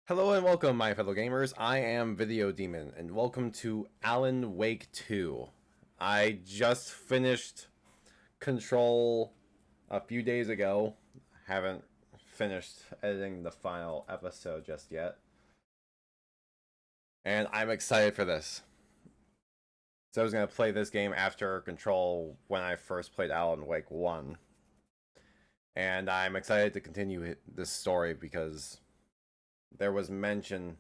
Hello and welcome, my fellow gamers. I am Video Demon, and welcome to Alan Wake 2. I just finished Control a few days ago. Haven't finished editing the final episode just yet. And I'm excited for this. So I was going to play this game after Control when I first played Alan Wake 1. And I'm excited to continue this story because there was a mention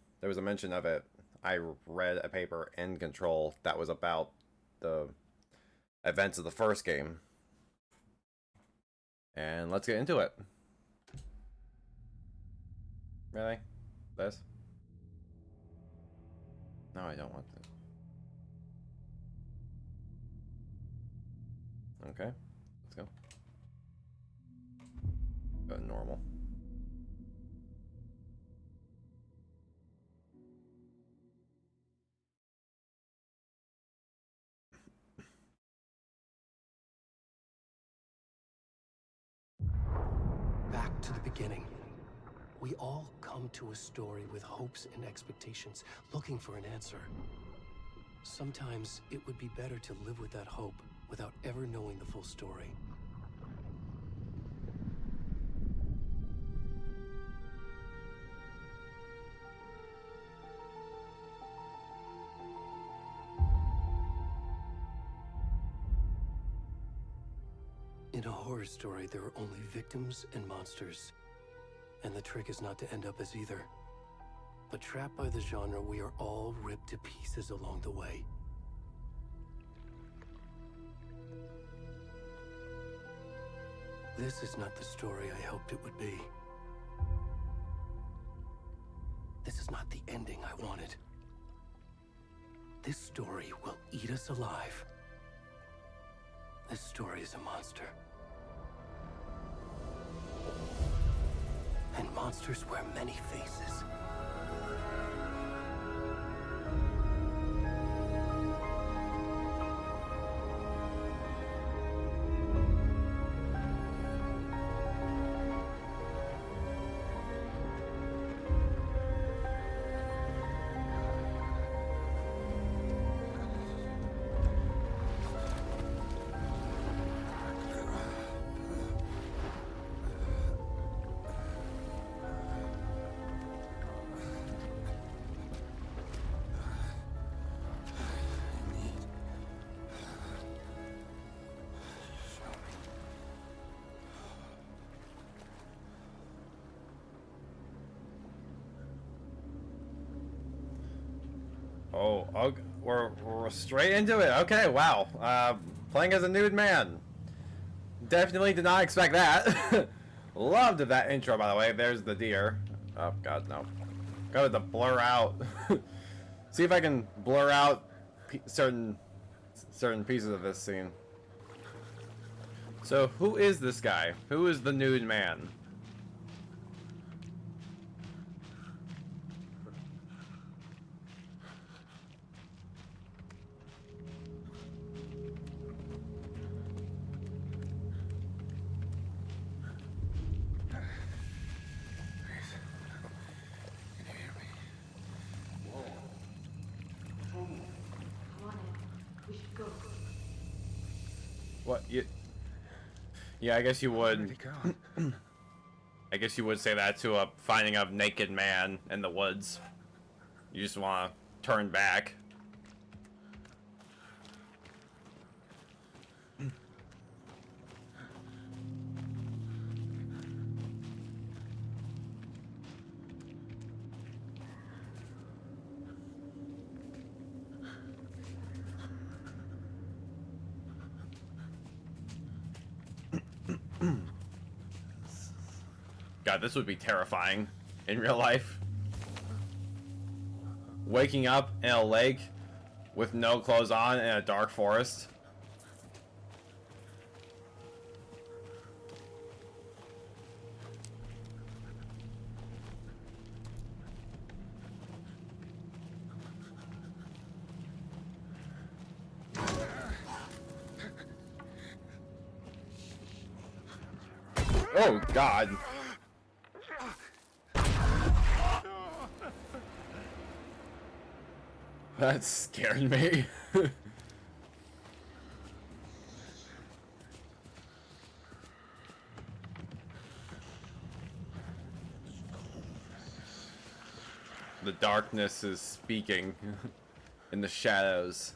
of it. I read a paper in Control that was about the events of the first game. And let's get into it. Really? This? No, I don't want this. Okay, let's go. Go to normal. Back to the beginning. We all come to a story with hopes and expectations, looking for an answer. Sometimes it would be better to live with that hope without ever knowing the full story. In a horror story, there are only victims and monsters. And the trick is not to end up as either. But trapped by the genre, we are all ripped to pieces along the way. This is not the story I hoped it would be. This is not the ending I wanted. This story will eat us alive. This story is a monster. And monsters wear many faces. Oh, we're straight into it. Okay, wow. Playing as a nude man. Definitely did not expect that. Loved that intro, by the way. There's the deer. Oh god, no. Go to blur out. See if I can blur out certain pieces of this scene. So, who is this guy? Who is the nude man? What you? Yeah, I guess you would. I guess you would say that to a finding a naked man in the woods. You just want to turn back. God, this would be terrifying in real life. Waking up in a lake with no clothes on in a dark forest. Oh, God. That scared me. The darkness is speaking in the shadows.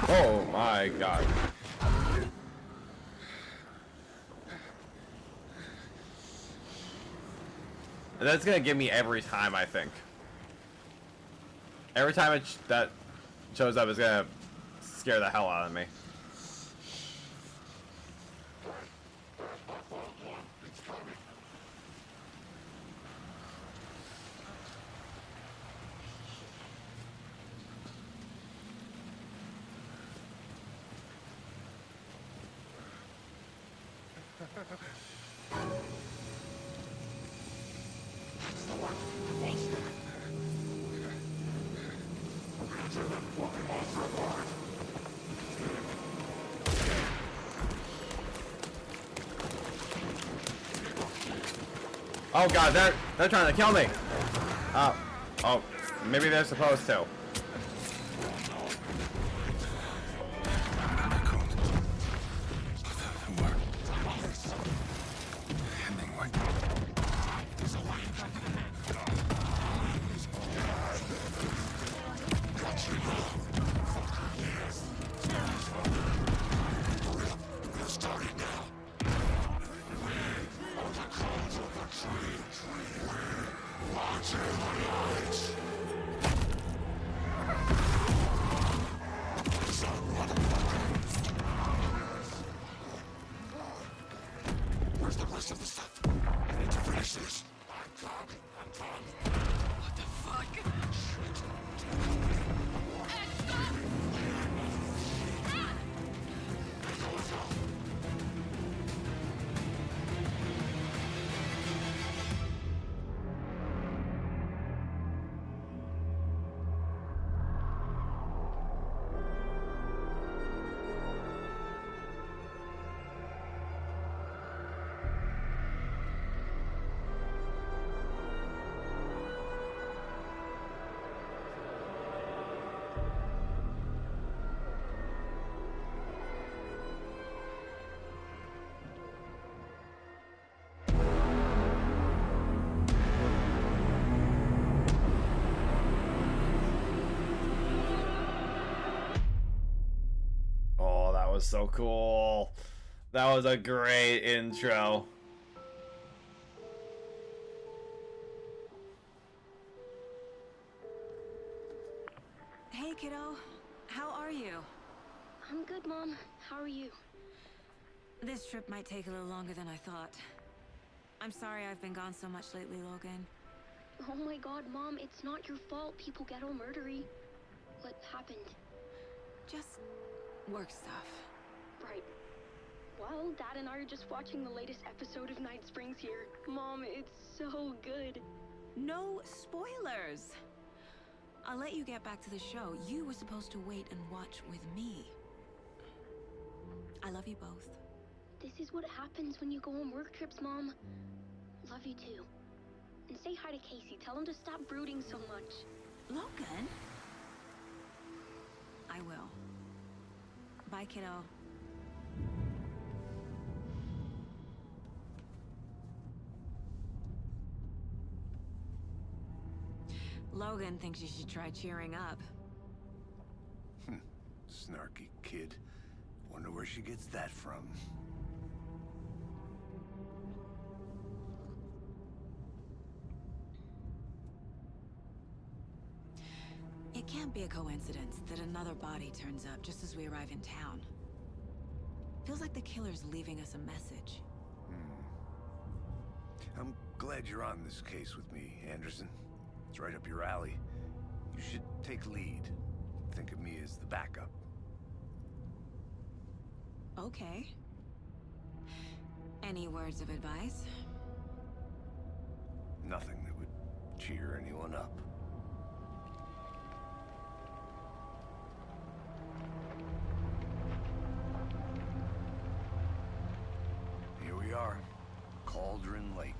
Oh my god. That's gonna give me every time, I think. Every time that shows up is gonna scare the hell out of me. Oh god, they're trying to kill me. Oh, maybe they're supposed to. Was so cool. That was a great intro. Hey kiddo, how are you? I'm good, Mom. How are you? This trip might take a little longer than I thought. I'm sorry I've been gone so much lately, Logan. Oh my god, Mom, it's not your fault people get all murdery. What happened? Just work stuff. Right. Well, Dad and I are just watching the latest episode of Night Springs here. Mom, it's so good. No spoilers! I'll let you get back to the show. You were supposed to wait and watch with me. I love you both. This is what happens when you go on work trips, Mom. Love you too. And say hi to Casey. Tell him to stop brooding so much. Logan? I will. Bye, kiddo. Logan thinks you should try cheering up. Snarky kid. Wonder where she gets that from. It can't be a coincidence that another body turns up just as we arrive in town. Feels like the killer's leaving us a message. I'm glad you're on this case with me, Anderson. It's right up your alley. You should take lead. Think of me as the backup. Okay. Any words of advice? Nothing that would cheer anyone up. Cauldron Lake.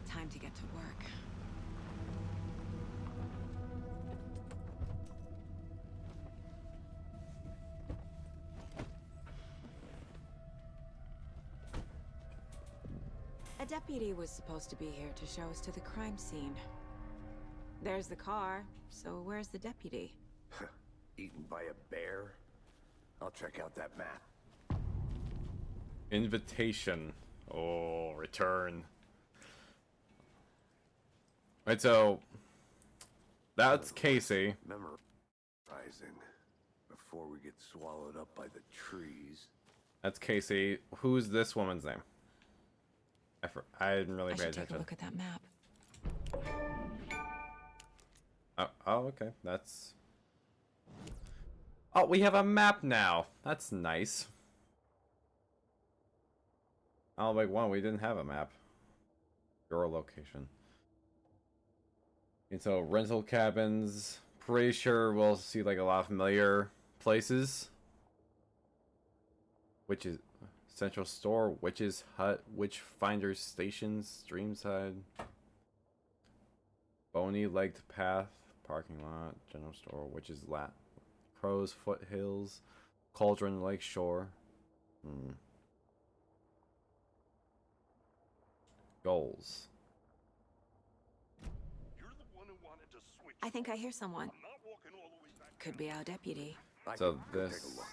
Time to get to work. A deputy was supposed to be here to show us to the crime scene. There's the car, so where's the deputy? Eaten by a bear? I'll check out that map. Invitation. Oh, return. Right, so that's Casey. Memorizing before we get swallowed up by the trees. That's Casey. Who's this woman's name? I didn't really I pay should take a attention. look at that map. Oh, okay. That's... Oh, we have a map now. That's nice. Oh, like one, we didn't have a map. Your location. And so, rental cabins. Pretty sure we'll see like a lot of familiar places. Which is Central Store, Witch's Hut, Witchfinder's Station, Streamside, Bony Legged Path, Parking Lot, General Store, Witch's Lat, Crow's Foothills, Cauldron Lake Shore. Goals. You're the one who wanted to switch. I think I hear someone. I'm not walking all the way back. Could be our deputy. So Go take a this... look.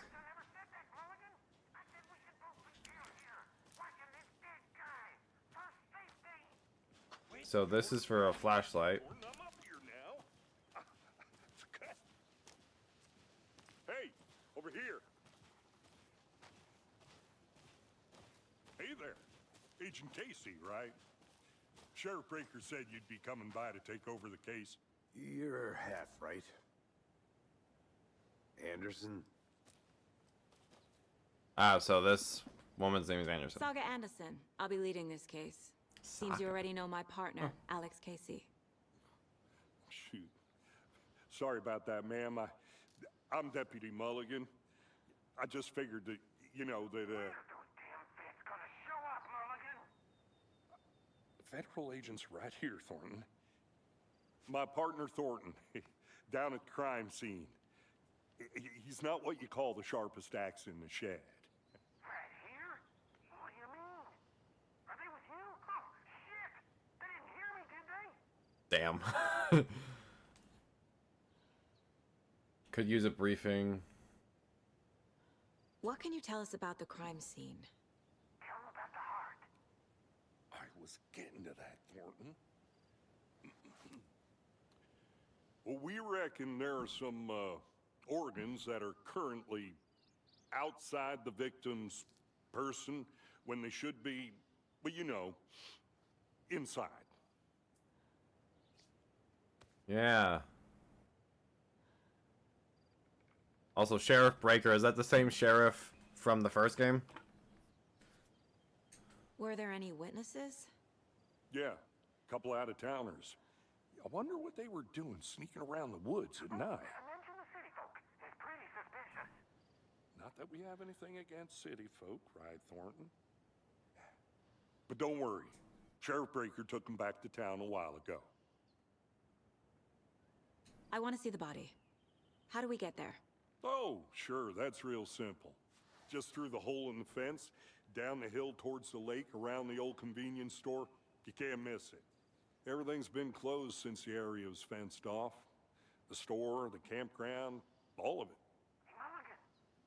So this is for a flashlight. I'm up here now. Okay. Hey, over here. Hey there. Agent Casey, right? Sheriff Breaker said you'd be coming by to take over the case. You're half right. Anderson? Ah, so this woman's name is Anderson. Saga Anderson. I'll be leading this case. Seems you already know my partner, Alex Casey. Shoot. Sorry about that, ma'am. I'm Deputy Mulligan. I just figured that, you know, that, Federal agents right here, Thornton. My partner, Thornton, down at the crime scene. He's not what you call the sharpest axe in the shed. Right here? What do you mean? Are they with you? Oh, shit! They didn't hear me, did they? Damn. Could use a briefing. What can you tell us about the crime scene? Tell them about the heart. I was getting to that, Thornton. Well, we reckon there are some organs that are currently outside the victim's person when they should be, well, you know, inside. Yeah. Also, Sheriff Breaker, is that the same sheriff from the first game? Were there any witnesses? Yeah, a couple out-of-towners. I wonder what they were doing sneaking around the woods at night. Mention the city folk. It's pretty suspicious. Not that we have anything against city folk, right, Thornton? But don't worry. Sheriff Breaker took them back to town a while ago. I want to see the body. How do we get there? Oh, sure, that's real simple. Just through the hole in the fence, down the hill towards the lake, around the old convenience store. You can't miss it. Everything's been closed since the area was fenced off. The store, the campground, all of it. Hey, Mulligan,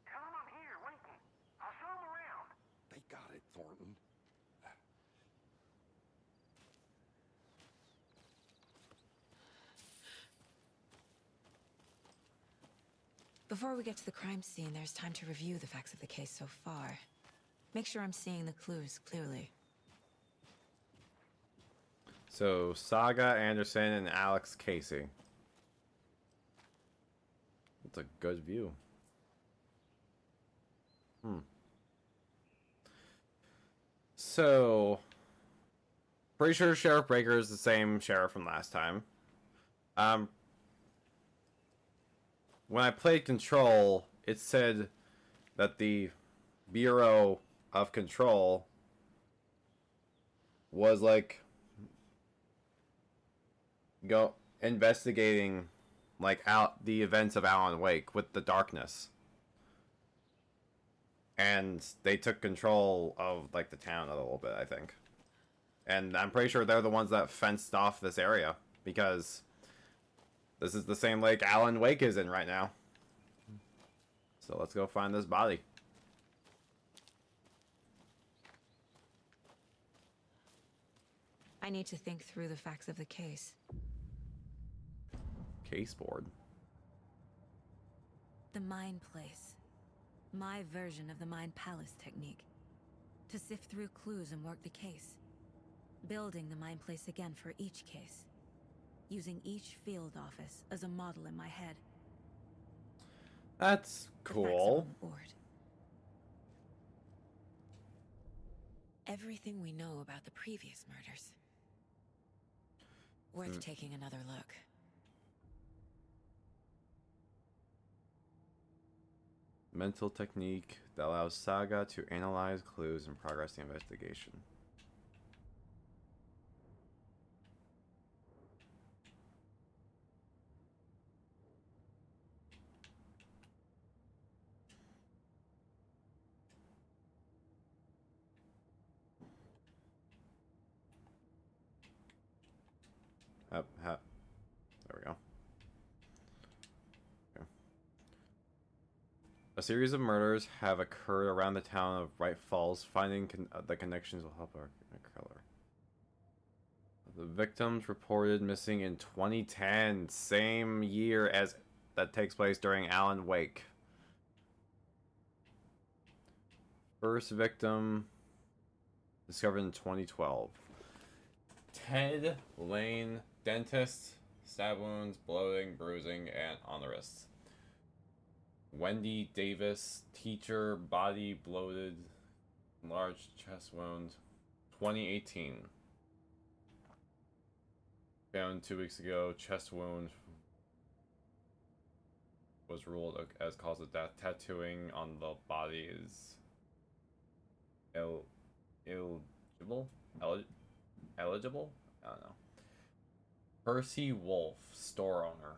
tell them I'm here, waiting. I'll show them around. They got it, Thornton. Before we get to the crime scene, there's time to review the facts of the case so far. Make sure I'm seeing the clues clearly. So, Saga Anderson and Alex Casey. That's a good view. So, pretty sure Sheriff Breaker is the same sheriff from last time. When I played Control, it said that the Bureau of Control was like go investigating like out the events of Alan Wake with the darkness. And they took control of like the town a little bit, I think. And I'm pretty sure they're the ones that fenced off this area because this is the same lake Alan Wake is in right now. So let's go find this body. I need to think through the facts of the case. Case board. The Mind Place. My version of the Mind Palace technique. To sift through clues and work the case. Building the Mind Place again for each case. Using each field office as a model in my head. That's The facts are cool. on the board. Everything we know about the previous murders. Worth taking another look. Mental technique that allows Saga to analyze clues and progress the investigation. There we go. Okay. A series of murders have occurred around the town of Bright Falls. Finding the connections will help our color. The victims reported missing in 2010, same year as that takes place during Alan Wake. First victim discovered in 2012. Ted Lane, dentist, stab wounds, bloating, bruising, and on the wrists. Wendy Davis, teacher, body bloated, large chest wound, 2018. Found 2 weeks ago, chest wound was ruled as cause of death. Tattooing on the body is eligible? Eligible? I don't know. Percy Wolf, store owner.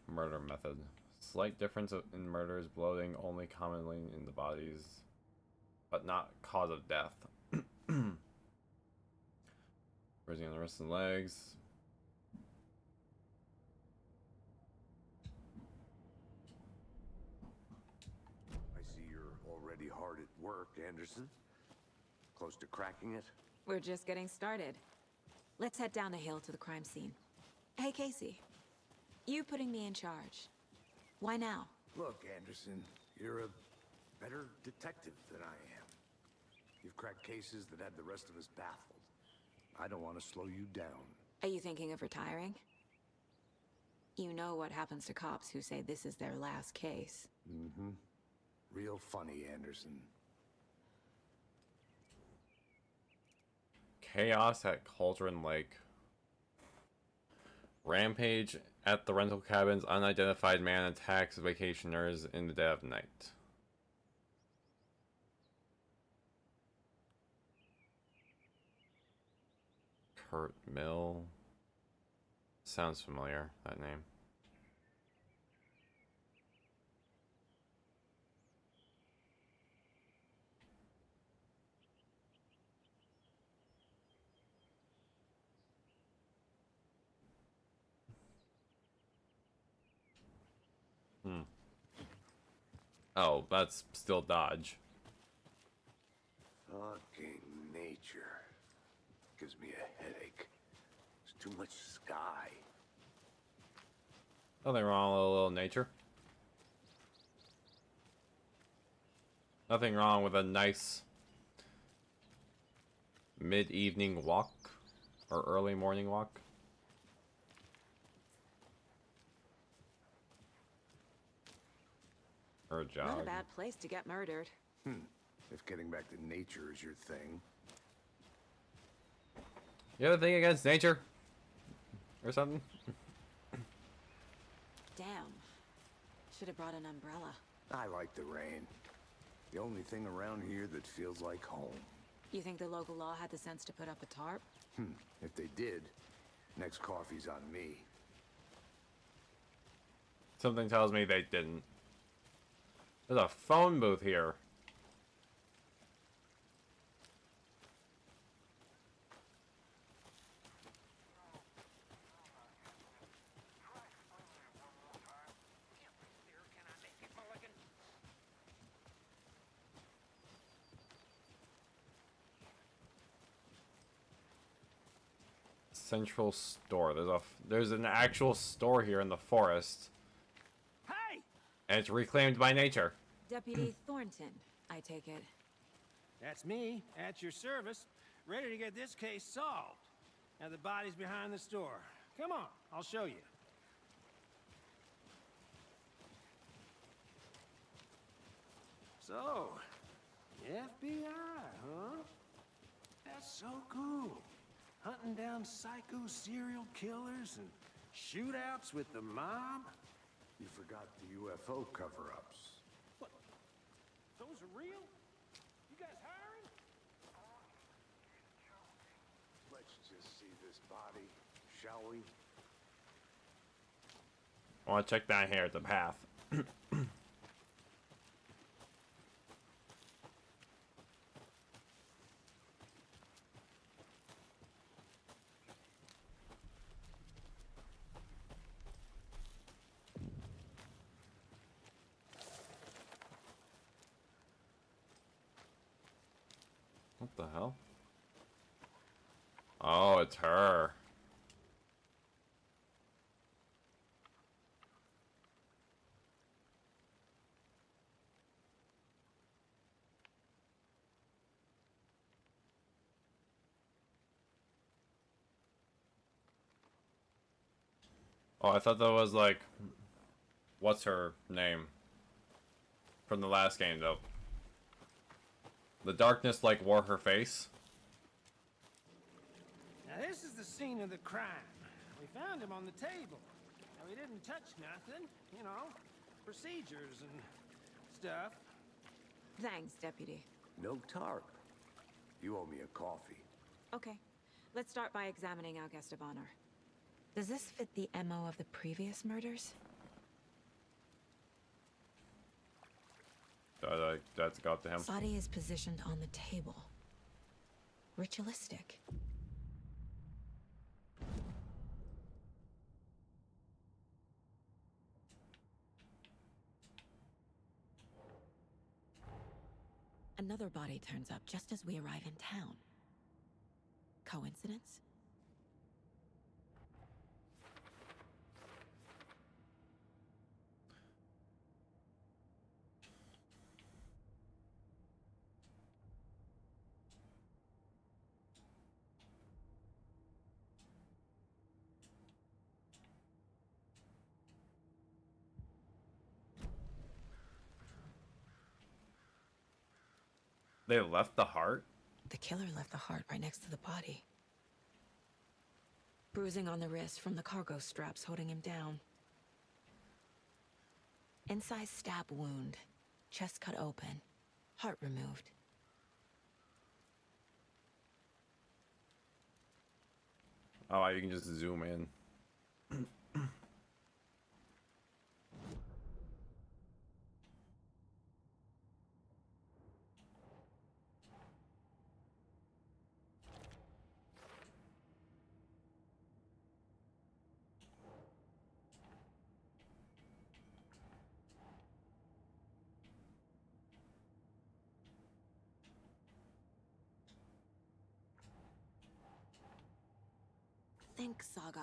Murder method. Slight difference in murders, bloating only commonly in the bodies, but not cause of death. Bruising on the wrists and legs. I see you're already hard at work, Anderson. Close to cracking it? We're just getting started. Let's head down the hill to the crime scene. Hey, Casey. You putting me in charge. Why now? Look, Anderson, you're a better detective than I am. You've cracked cases that had the rest of us baffled. I don't want to slow you down. Are you thinking of retiring? You know what happens to cops who say this is their last case. Mm-hmm. Real funny, Anderson. Chaos at Cauldron Lake. Rampage at the rental cabins. Unidentified man attacks vacationers in the dead of night. Kurt Mill. Sounds familiar, that name. Oh, that's still Dodge. Fucking nature. Gives me a headache. There's too much sky. Nothing wrong with a little nature. Nothing wrong with a nice mid-evening walk or early morning walk. Or a jog. Not a bad place to get murdered. If getting back to nature is your thing. You have a thing against nature? Or something? Damn. Should have brought an umbrella. I like the rain. The only thing around here that feels like home. You think the local law had the sense to put up a tarp? If they did, next coffee's on me. Something tells me they didn't. There's a phone booth here. Central store. There's an actual store here in the forest. Hey! And it's reclaimed by nature. Deputy Thornton, I take it. That's me, at your service, ready to get this case solved. Now the body's behind the store. Come on, I'll show you. So, FBI, huh? That's so cool. Hunting down psycho serial killers and shootouts with the mob. You forgot the UFO cover-ups. What? Those are real? You guys hiring? Let's just see this body, shall we? I want to check down here at the path. What the hell? Oh, it's her. Oh, I thought that was like, what's her name? From the last game, though. The darkness, like, wore her face. Now this is the scene of the crime. We found him on the table. Now we didn't touch nothing, you know, procedures and stuff. Thanks, Deputy. No tarp. You owe me a coffee. Okay, let's start by examining our guest of honor. Does this fit the MO of the previous murders? That's got to him. Body is positioned on the table. Ritualistic. Another body turns up just as we arrive in town. Coincidence? They left the heart? The killer left the heart right next to the body. Bruising on the wrist from the cargo straps holding him down. Incised stab wound. Chest cut open. Heart removed. Oh, you can just zoom in. Think, Saga.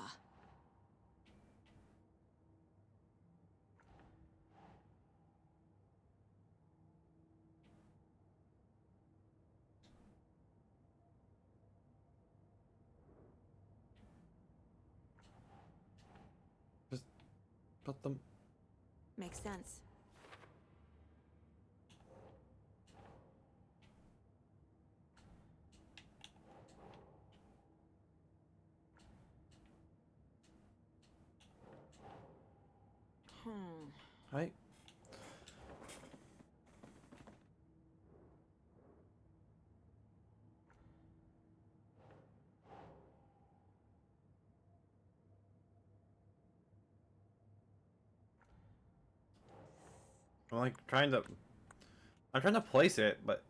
Just put them. Makes sense. Right? I'm like I'm trying to place it, but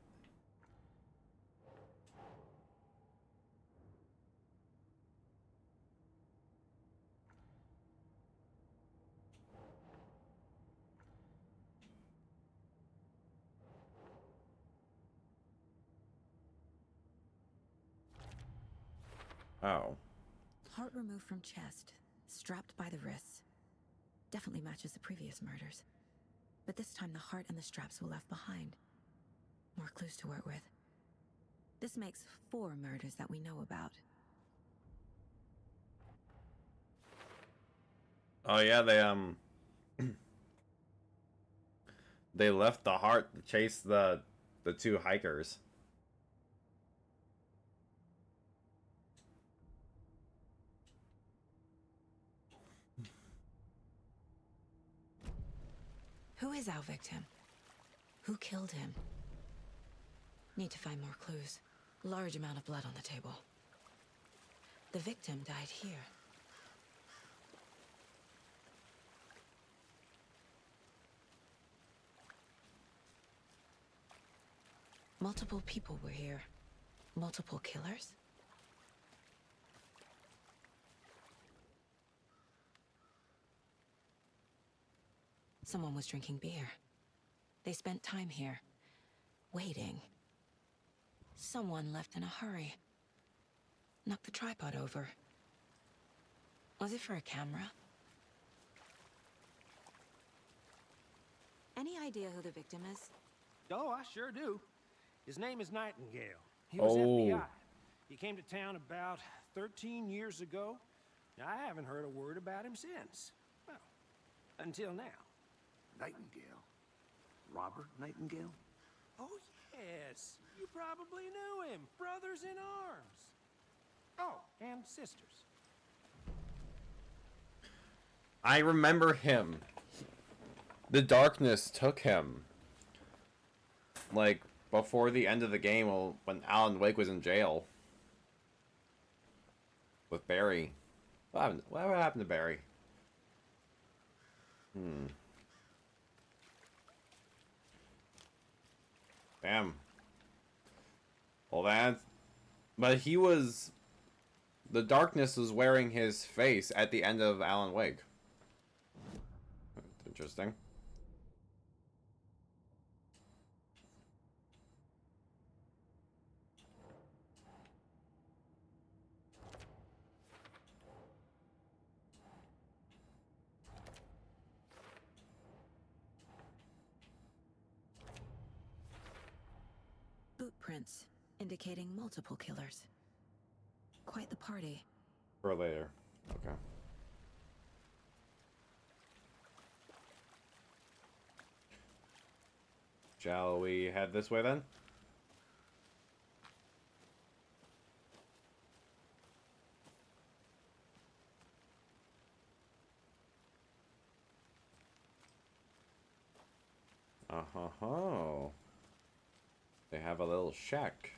oh. Heart removed from chest, strapped by the wrists. Definitely matches the previous murders. But this time the heart and the straps were left behind. More clues to work with. This makes 4 murders that we know about. Oh yeah, they left the heart to chase the 2 hikers. Who is our victim? Who killed him? Need to find more clues. Large amount of blood on the table. The victim died here. Multiple people were here. Multiple killers? Someone was drinking beer. They spent time here, waiting. Someone left in a hurry. Knocked the tripod over. Was it for a camera? Any idea who the victim is? Oh, I sure do. His name is Nightingale. He was Oh. FBI. He came to town about 13 years ago. I haven't heard a word about him since. Well, until now. Nightingale? Robert Nightingale? Oh, yes. You probably knew him. Brothers in arms. Oh, and sisters. I remember him. The darkness took him. Like, before the end of the game, when Alan Wake was in jail. With Barry. What happened to Barry? Damn. Well, but he was... The darkness was wearing his face at the end of Alan Wake. That's interesting. Boot prints, indicating multiple killers. Quite the party. For later. Okay. Shall we head this way then? Oh. They have a little shack.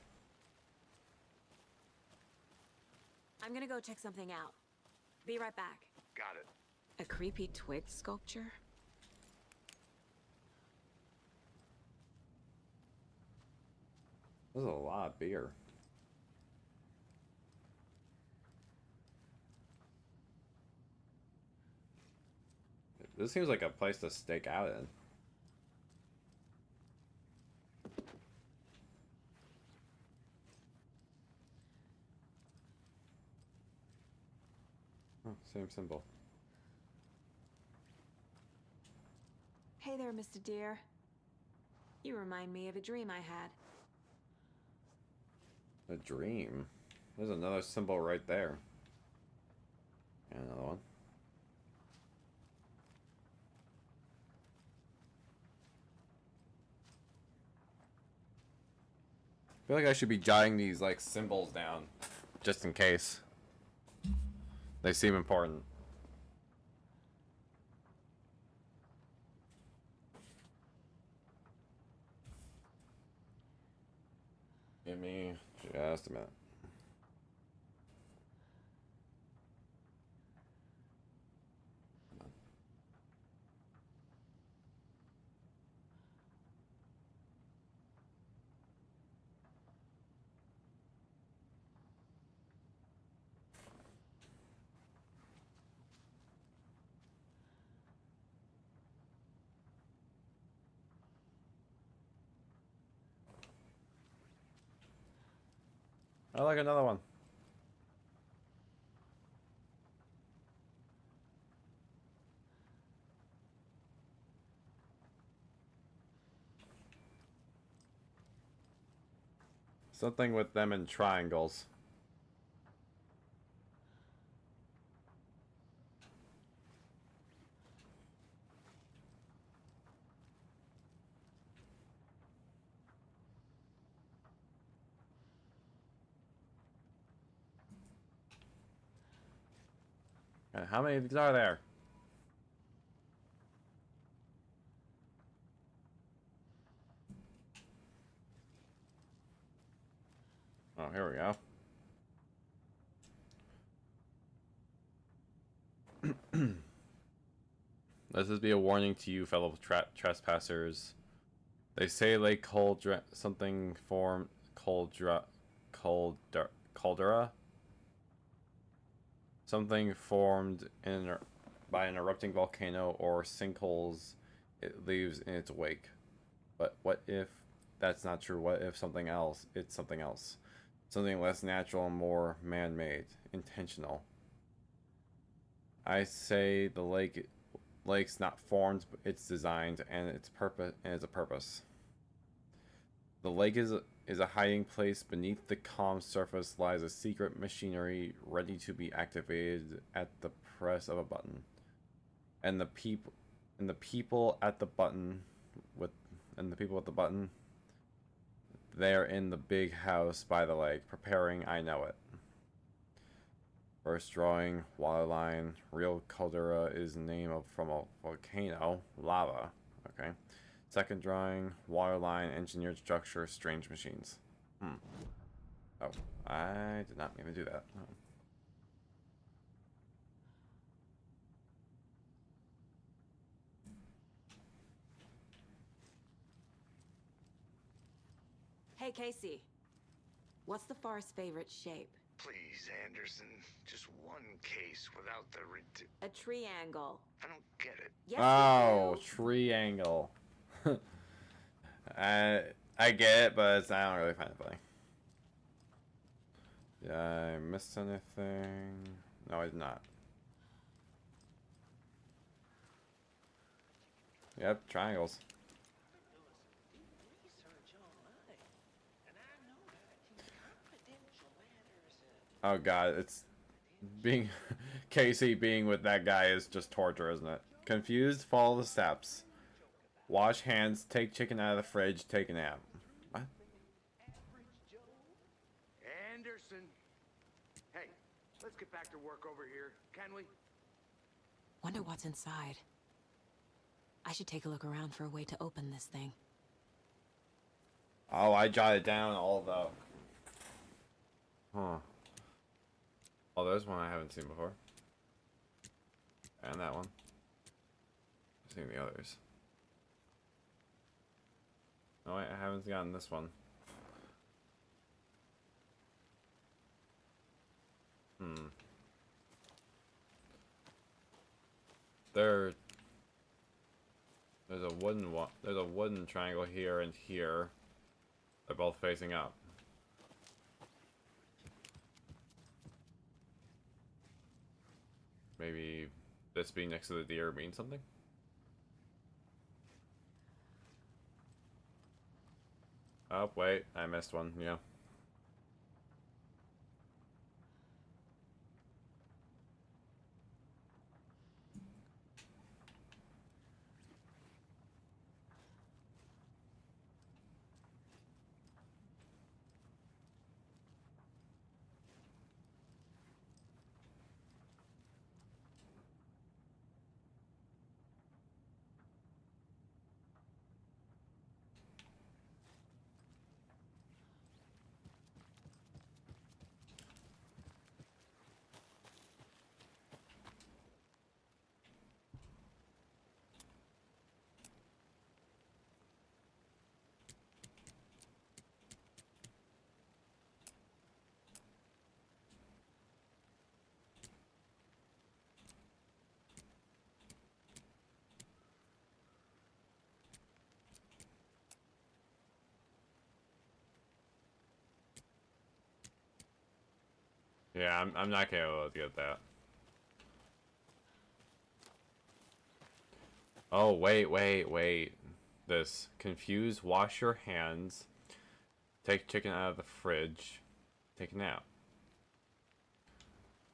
I'm gonna go check something out. Be right back. Got it. A creepy twig sculpture? This is a lot of beer. This seems like a place to stake out in. Oh, same symbol. Hey there, Mr. Deer. You remind me of a dream I had. A dream. There's another symbol right there. And another one. I feel like I should be jotting these like symbols down just in case. They seem important. Give me just a minute. I like another one. Something with them in triangles. And how many of these are there? Oh, here we go. Let this be a warning to you, fellow trespassers. They say Lake something formed caldera. Something formed by an erupting volcano or sinkholes it leaves in its wake. But what if that's not true? What if something else? It's something else. Something less natural and more man-made, intentional. I say the lake's not formed, but it's designed, and its purpose and it's a purpose. The lake is a hiding place. Beneath the calm surface lies a secret machinery ready to be activated at the press of a button. And the people at the button they're in the big house by the lake, preparing. I know it. First drawing, waterline. Real caldera is name from a volcano, lava. Okay. Second drawing, waterline, engineered structure, strange machines. Oh, I did not mean to do that. No. Hey, Casey. What's the forest's favorite shape? Please, Anderson. Just one case without the A triangle. I don't get it. Yes, Oh, you do. triangle. I get it, but I don't really find it funny. Did I miss anything? No, I did not. Yep, triangles. Oh god, it's being Casey being with that guy is just torture, isn't it? Confused, follow the steps. Wash hands, take chicken out of the fridge, take a nap. What? Anderson. Hey, let's get back to work over here, can we? Wonder what's inside. I should take a look around for a way to open this thing. Oh, I jotted down all the... Huh. Oh, there's one I haven't seen before. And that one. I've seen the others. No, wait, I haven't gotten this one. There's a wooden one. There's a wooden triangle here and here. They're both facing up. Maybe this being next to the deer means something? Oh, wait, I missed one, yeah. Yeah, I'm not gonna be able to get that. Oh, wait. This. Confuse, wash your hands, take chicken out of the fridge, take a nap.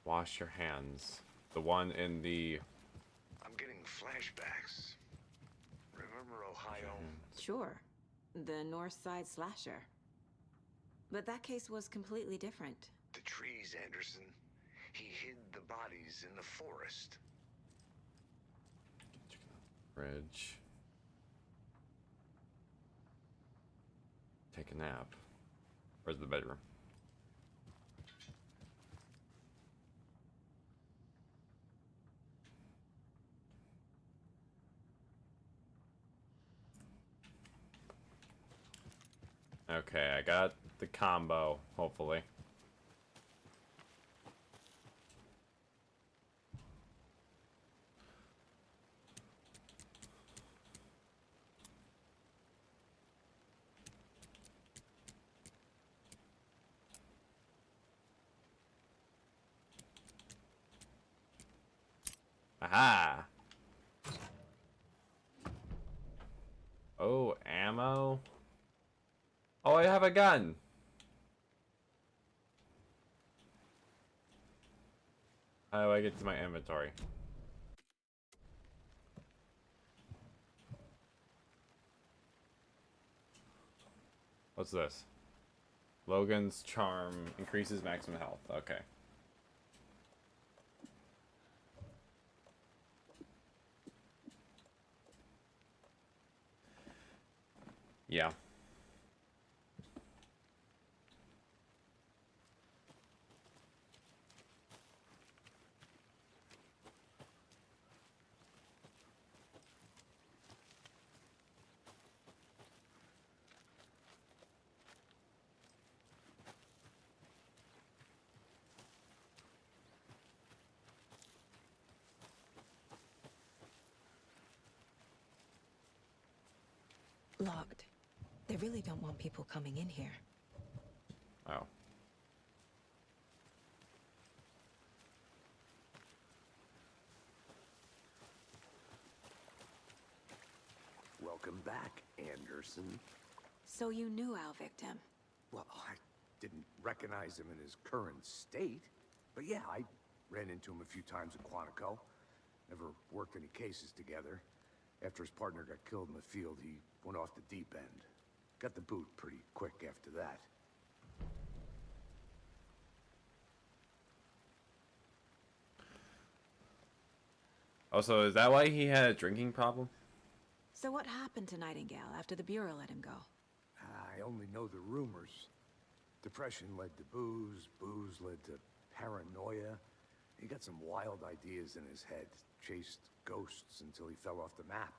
Wash your hands. The one in the... I'm getting flashbacks. Remember Ohio? Sure. The North Side slasher. But that case was completely different. The trees, Anderson. He hid the bodies in the forest. Fridge. Take a nap. Where's the bedroom? Okay, I got the combo, hopefully. Aha! Oh, ammo? Oh, I have a gun! How do I get to my inventory? What's this? Logan's charm increases maximum health. Okay. Yeah. Locked. They really don't want people coming in here. Oh. Welcome back, Anderson. So you knew our victim? Well, I didn't recognize him in his current state. But yeah, I ran into him a few times at Quantico. Never worked any cases together. After his partner got killed in the field, he went off the deep end. Got the boot pretty quick after that. Also, is that why he had a drinking problem? So what happened to Nightingale after the Bureau let him go? I only know the rumors. Depression led to booze, booze led to paranoia. He got some wild ideas in his head, chased ghosts until he fell off the map.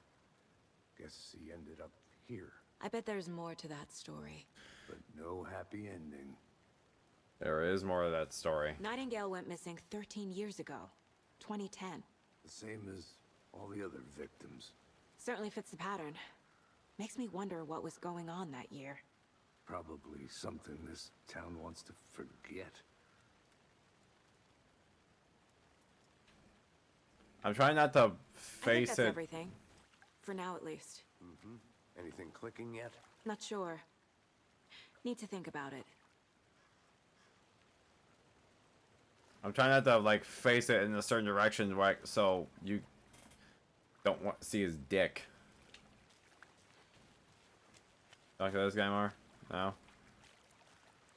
Guess he ended up here. I bet there's more to that story. But no happy ending. There is more of that story. Nightingale went missing 13 years ago. 2010. The same as all the other victims. Certainly fits the pattern. Makes me wonder what was going on that year. Probably something this town wants to forget. I'm trying not to I think face that's it. everything. For now, at least. Mm-hmm. Anything clicking yet? Not sure. Need to think about it. I'm trying not to like face it in a certain direction, right? So you don't want to see his dick. Talk to this guy more? No.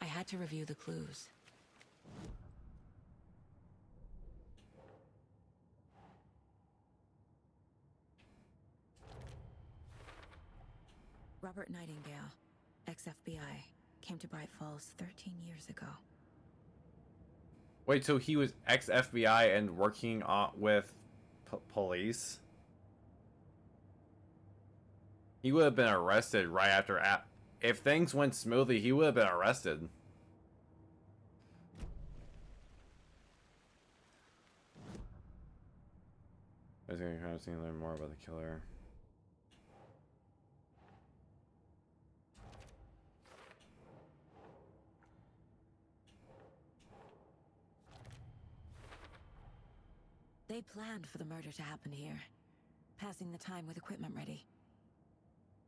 I had to review the clues. Robert Nightingale, ex-FBI, came to Bright Falls 13 years ago. Wait, so he was ex-FBI and working with police? He would have been arrested right after... If things went smoothly, he would have been arrested. I was going to learn more about the killer. They planned for the murder to happen here, passing the time with equipment ready.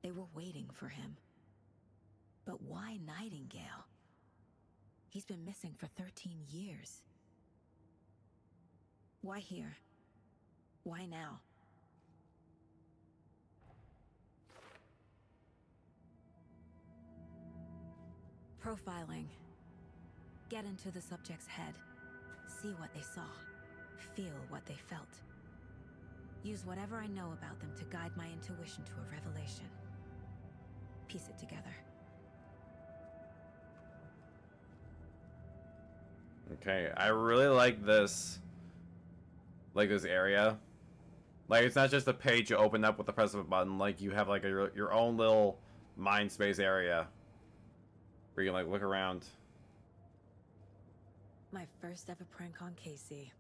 They were waiting for him. But why Nightingale? He's been missing for 13 years. Why here? Why now? Profiling. Get into the subject's head. See what they saw. Feel what they felt. Use whatever I know about them to guide my intuition to a revelation. Piece it together. Okay, I really like this. Like this area. Like, it's not just a page you open up with the press of a button. Like, you have like your own little mind space area where you can like look around. My first ever prank on Casey.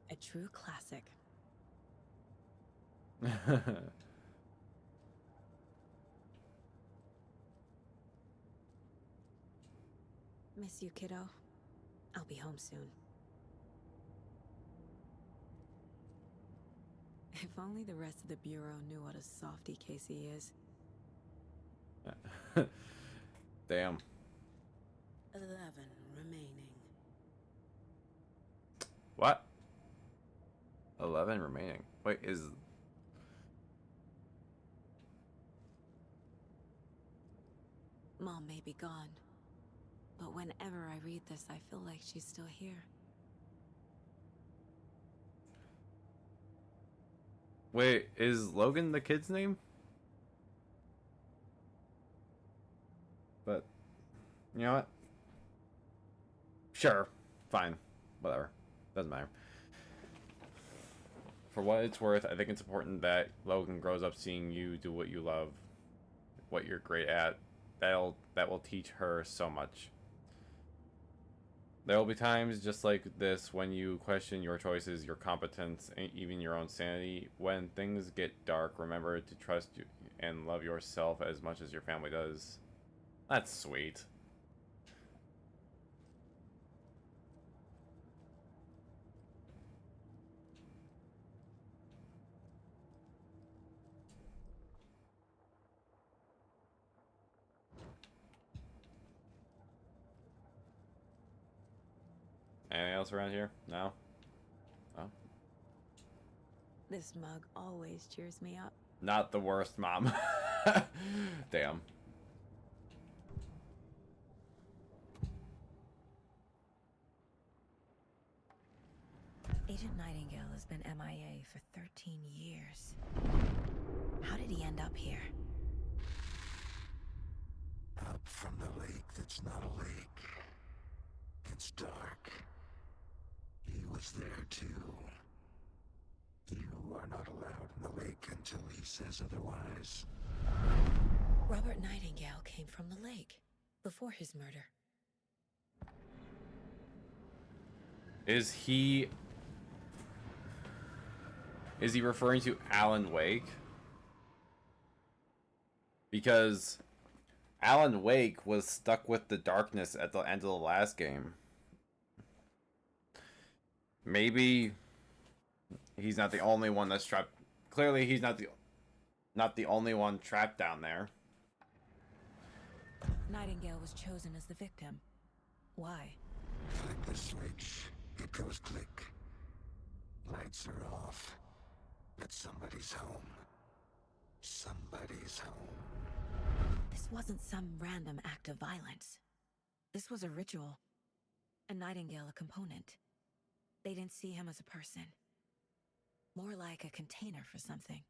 A true classic. Miss you, kiddo. I'll be home soon. If only the rest of the Bureau knew what a softie Casey is. Damn. 11 remaining. What? 11 remaining. Wait, is... Mom may be gone, but whenever I read this, I feel like she's still here. Wait, is Logan the kid's name? But, you know what? Sure. Fine. Whatever. Doesn't matter. For what it's worth, I think it's important that Logan grows up seeing you do what you love, what you're great at. That will teach her so much. There will be times just like this when you question your choices, your competence, and even your own sanity. When things get dark, remember to trust you and love yourself as much as your family does. That's sweet. Anything else around here? No? Oh. This mug always cheers me up. Not the worst, Mom. Damn. Agent Nightingale has been MIA for 13 years. How did he end up here? Up from the lake that's not a lake. It's dark. He was there too. You are not allowed in the lake until he says otherwise. Robert Nightingale came from the lake before his murder. Is he referring to Alan Wake? Because Alan Wake was stuck with the darkness at the end of the last game. Maybe he's not the only one that's trapped. Clearly, he's not the only one trapped down there. Nightingale was chosen as the victim. Why? Flick the switch. It goes click. Lights are off. But somebody's home. Somebody's home. This wasn't some random act of violence. This was a ritual. And Nightingale a component. They didn't see him as a person. More like a container for something.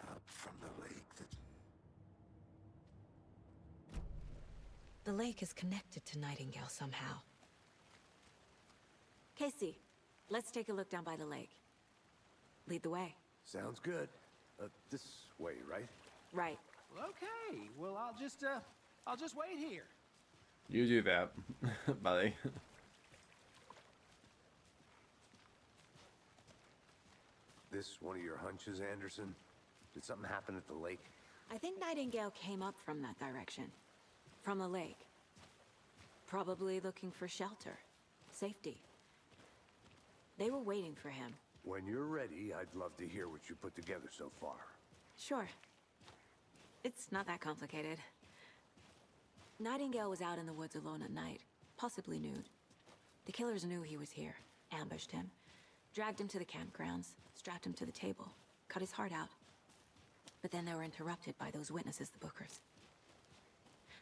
Up from the lake that... The lake is connected to Nightingale somehow. Casey, let's take a look down by the lake. Lead the way. Sounds good. This way, right? Right. Okay, well, I'll just wait here. You do that, buddy. this one of your hunches, Anderson? Did something happen at the lake? I think Nightingale came up from that direction. From the lake. Probably looking for shelter. Safety. They were waiting for him. When you're ready, I'd love to hear what you put together so far. Sure. It's not that complicated. Nightingale was out in the woods alone at night, possibly nude. The killers knew he was here, ambushed him, dragged him to the campgrounds, strapped him to the table, cut his heart out. But then they were interrupted by those witnesses, the Bookers.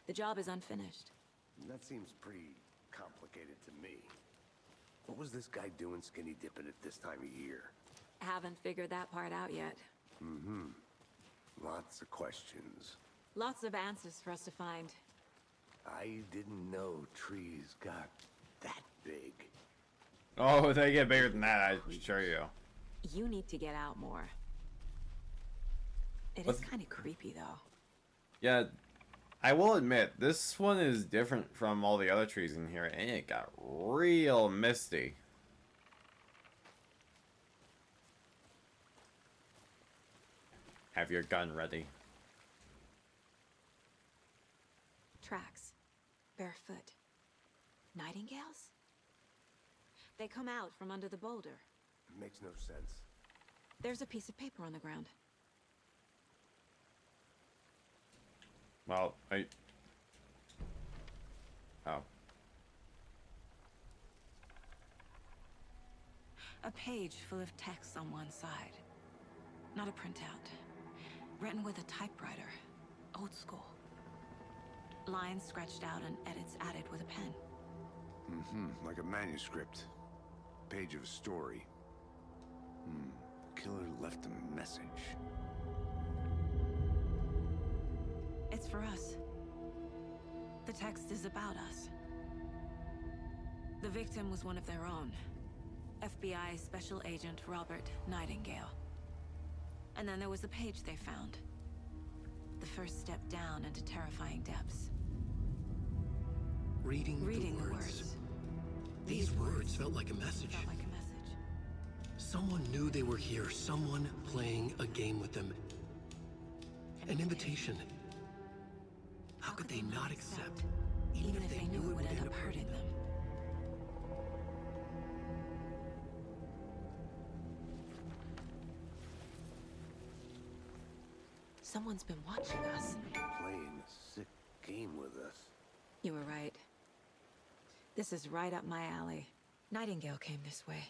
The job is unfinished. That seems pretty complicated to me. What was this guy doing skinny dipping at this time of year? Haven't figured that part out yet. Mm-hmm. Lots of questions. Lots of answers for us to find. I didn't know trees got that big. Oh, they get bigger than that, I assure you. You need to get out more. It is kind of creepy, though. Yeah, I will admit, this one is different from all the other trees in here, and it got real misty. Have your gun ready. Tracks. Barefoot. Nightingales? They come out from under the boulder. Makes no sense. There's a piece of paper on the ground. Well, Oh. A page full of text on one side. Not a printout. Written with a typewriter. Old school. Lines scratched out and edits added with a pen. Mm-hmm. Like a manuscript. Page of a story. Killer left a message. It's for us. The text is about us. The victim was one of their own. FBI Special Agent Robert Nightingale. And then there was the page they found. The first step down into terrifying depths. Reading the words. These words felt like a message. Someone knew they were here. Someone playing a game with them. An invitation. How could they not accept, even if they knew it would end up hurting them? Someone's been watching us. Playing a sick game with us. You were right. This is right up my alley. Nightingale came this way.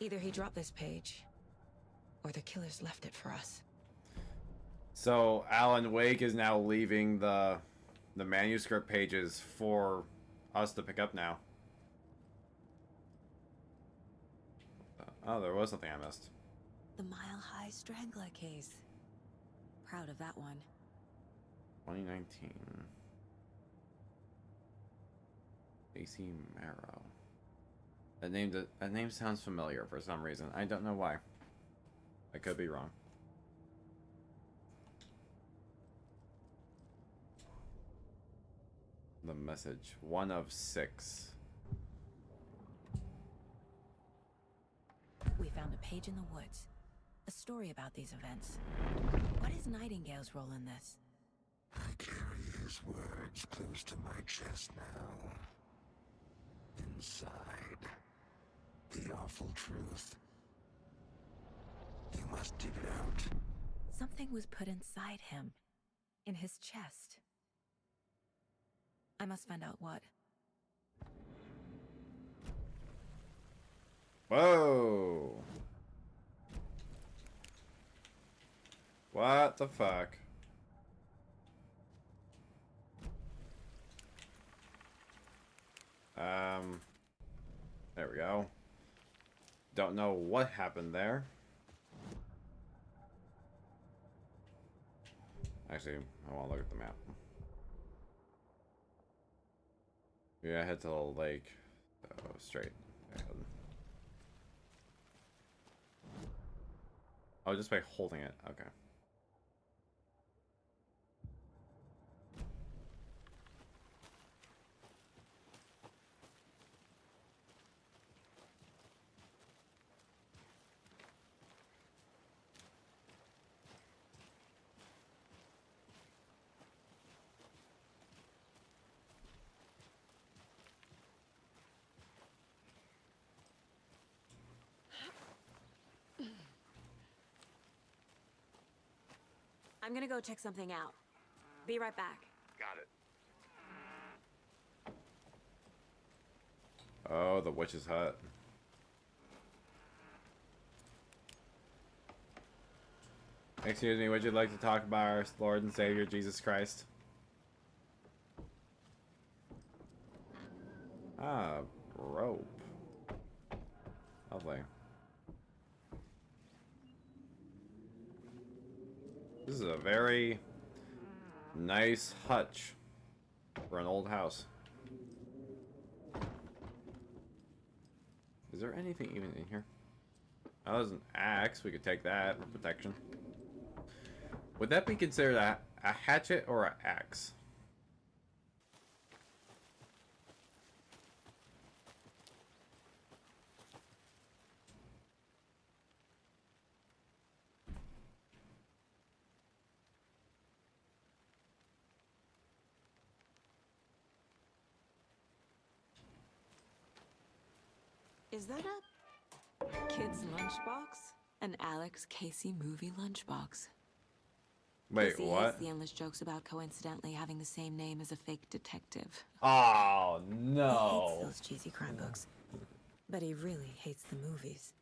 Either he dropped this page, or the killers left it for us. So Alan Wake is now leaving the manuscript pages for us to pick up now. Oh, there was something I missed. The Mile High Strangler case. Proud of that one. 2019. AC Marrow. That name sounds familiar for some reason. I don't know why. I could be wrong. The message. 1 of 6. We found a page in the woods. A story about these events. What is Nightingale's role in this? I carry his words close to my chest now. Inside, the awful truth. You must dig it out. Something was put inside him. In his chest. I must find out what. Whoa! What the fuck? There we go. Don't know what happened there. Actually, I want to look at the map. Yeah, head to the lake. Oh, straight ahead. Oh, just by holding it. Okay. I'm gonna go check something out. Be right back. Got it. Oh, the witch's hut. Excuse me, would you like to talk about our Lord and Savior, Jesus Christ? Ah, rope. Lovely. This is a very nice hutch for an old house. Is there anything even in here? Oh, there's an axe. We could take that for protection. Would that be considered a hatchet or an axe? Is that a kid's lunchbox? An Alex Casey movie lunchbox. Wait, Casey what? hates the endless jokes about coincidentally having the same name as a fake detective. Oh, He no. hates those cheesy crime books, but he really hates the movies.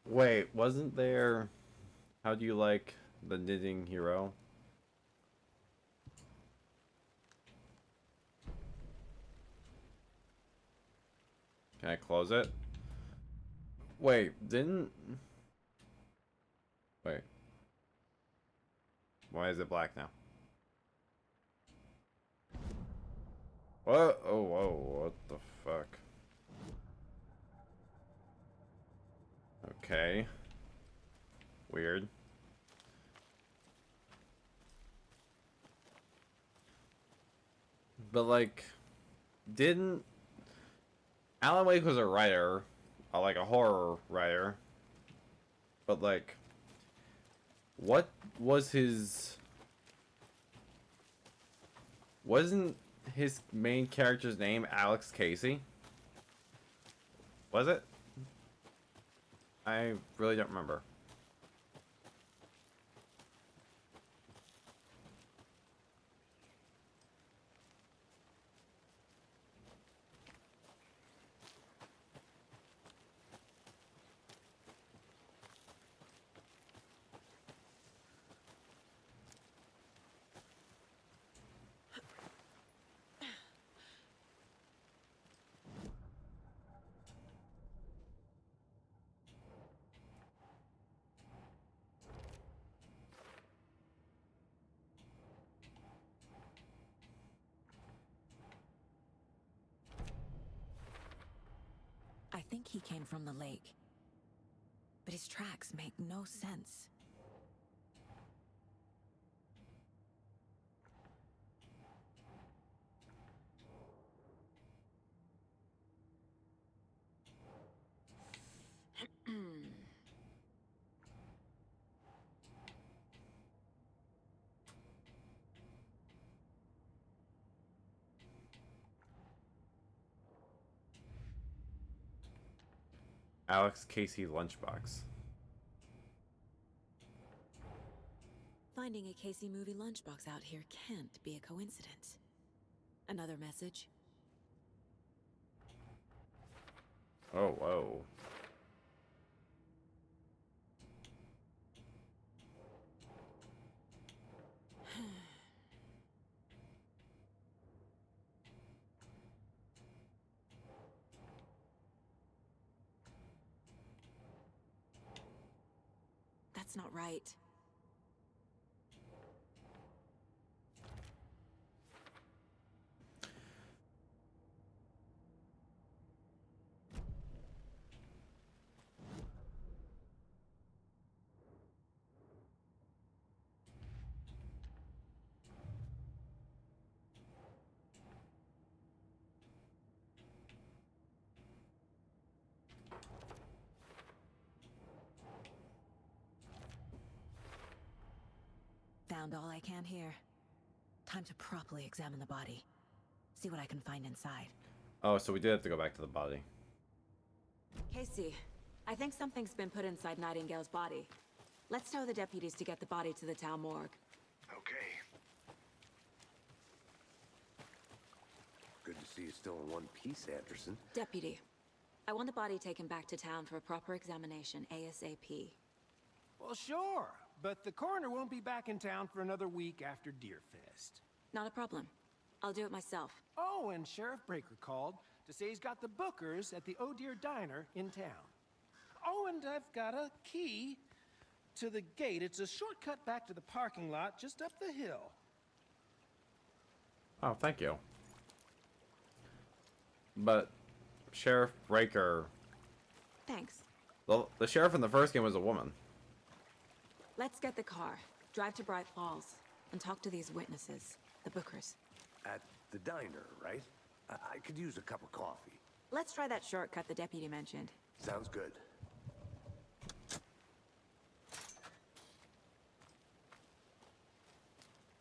Wait, wasn't there... How do you like the knitting hero? Can I close it? Wait, didn't... Wait. Why is it black now? What? Oh, whoa, what the fuck? Okay. Weird. But, like, didn't... Alan Wake was a writer, like a horror writer. But, like, what was his... Wasn't his main character's name Alex Casey? Was it? I really don't remember. I think he came from the lake, but his tracks make no sense. Alex Casey lunchbox. Finding a Casey movie lunchbox out here can't be a coincidence. Another message? Oh, whoa. That's not right. Found all I can here. Time to properly examine the body. See what I can find inside. Oh, so we did have to go back to the body. Casey, I think something's been put inside Nightingale's body. Let's tell the deputies to get the body to the town morgue. Okay. Good to see you still in one piece, Anderson. Deputy, I want the body taken back to town for a proper examination ASAP. Well, sure, but the coroner won't be back in town for another week after Deerfest. Not a problem. I'll do it myself. Oh, and Sheriff Breaker called to say he's got the bookers at the Oh Dear Diner in town. Oh, and I've got a key to the gate. It's a shortcut back to the parking lot just up the hill. Oh, thank you. But Sheriff Breaker... Thanks. The sheriff in the first game was a woman. Let's get the car, drive to Bright Falls, and talk to these witnesses, the bookers. At the diner, right? I could use a cup of coffee. Let's try that shortcut the deputy mentioned. Sounds good.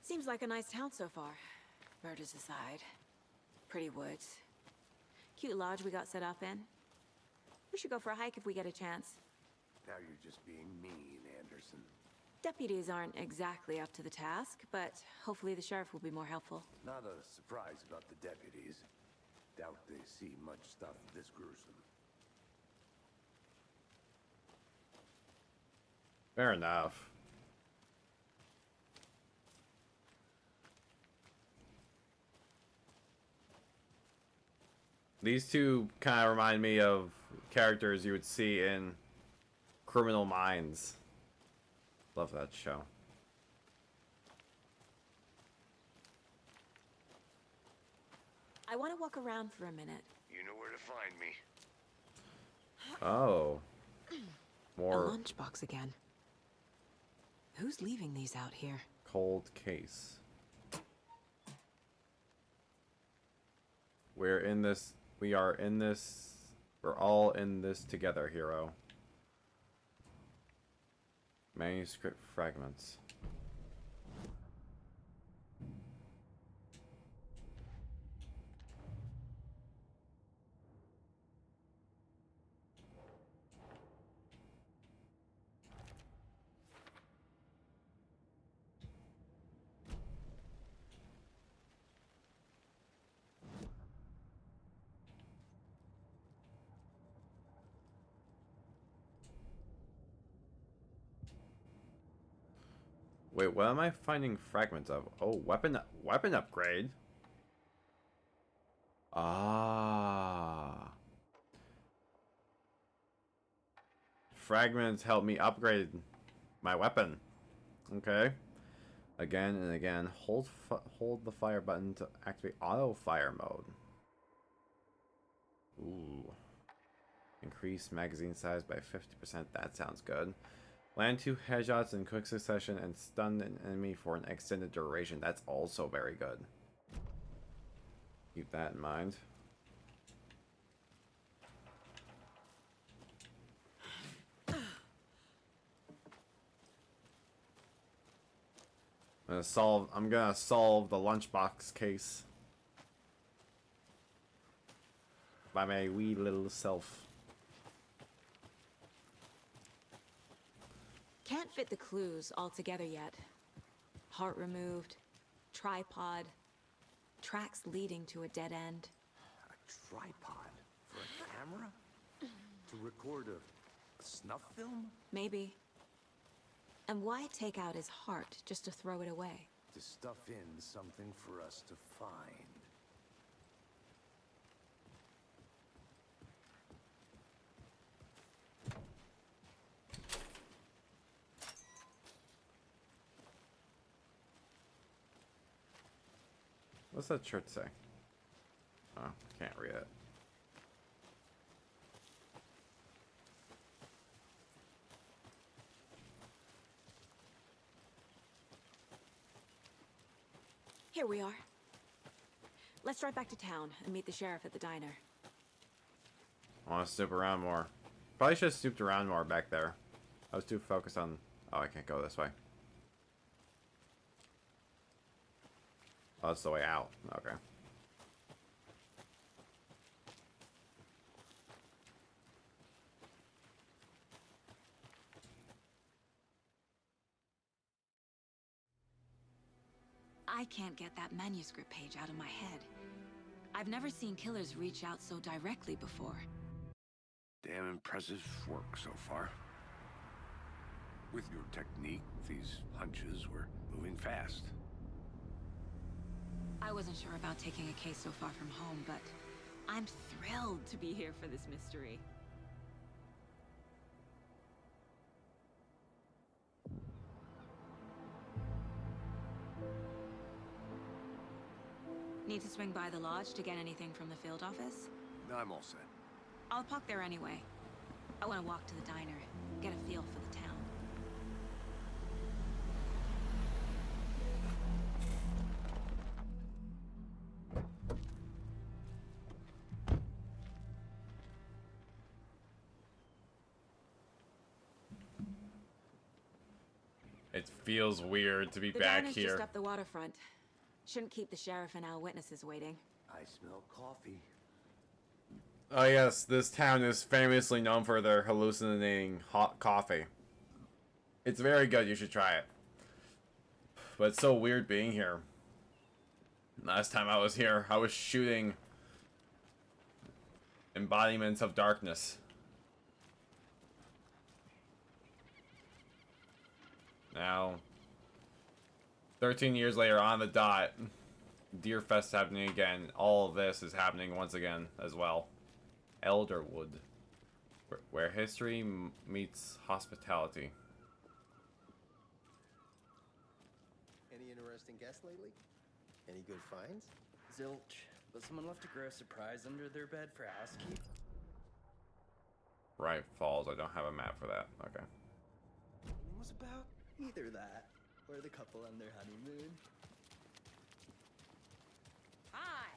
Seems like a nice town so far. Murders aside. Pretty woods. Cute lodge we got set up in. We should go for a hike if we get a chance. Now you're just being mean, Anderson. Deputies aren't exactly up to the task, but hopefully the sheriff will be more helpful. Not a surprise about the deputies. Doubt they see much stuff this gruesome. Fair enough. These two kind of remind me of characters you would see in Criminal Minds. Love that show. I want to walk around for a minute. You know where to find me. Oh. More A lunchbox again. Who's leaving these out here? cold case. We're in this. We are in this. We're all in this together, hero. Manuscript fragments. Wait, what am I finding fragments of? Oh, weapon upgrade. Ah. Fragments help me upgrade my weapon. Okay. Again and again, hold the fire button to activate auto fire mode. Ooh. Increase magazine size by 50%. That sounds good. Land 2 headshots in quick succession and stun an enemy for an extended duration. That's also very good. Keep that in mind. I'm gonna solve the lunchbox case by my wee little self. Can't fit the clues all together yet. Heart removed, tripod, tracks leading to a dead end. A tripod for a camera? To record a snuff film? Maybe. And why take out his heart just to throw it away? To stuff in something for us to find. What's that shirt say? Oh, can't read it. Here we are. Let's drive back to town and meet the sheriff at the diner. I want to snoop around more. Probably should have snooped around more back there. I was too focused on... Oh, I can't go this way. Oh, that's the way out. Okay. I can't get that manuscript page out of my head. I've never seen killers reach out so directly before. Damn impressive work so far. With your technique, these hunches were moving fast. I wasn't sure about taking a case so far from home, but I'm thrilled to be here for this mystery. Need to swing by the lodge to get anything from the field office? No, I'm all set. I'll park there anyway. I want to walk to the diner, get a feel for the town. It feels weird to be The back diner's here. just up the waterfront. Shouldn't keep the sheriff and our witnesses waiting. I smell coffee. Oh yes, this town is famously known for their hallucinating hot coffee. It's very good, you should try it. But it's so weird being here. Last time I was here, I was shooting embodiments of darkness. Now, 13 years later on the dot, Deer Fest happening again. All of this is happening once again as well. Elderwood, where history meets hospitality. Any interesting guests lately? Any good finds? Zilch, but someone left a gross surprise under their bed for housekeeping. Right Falls, I don't have a map for that. Okay. What was about? Either that, or the couple on their honeymoon. Hi!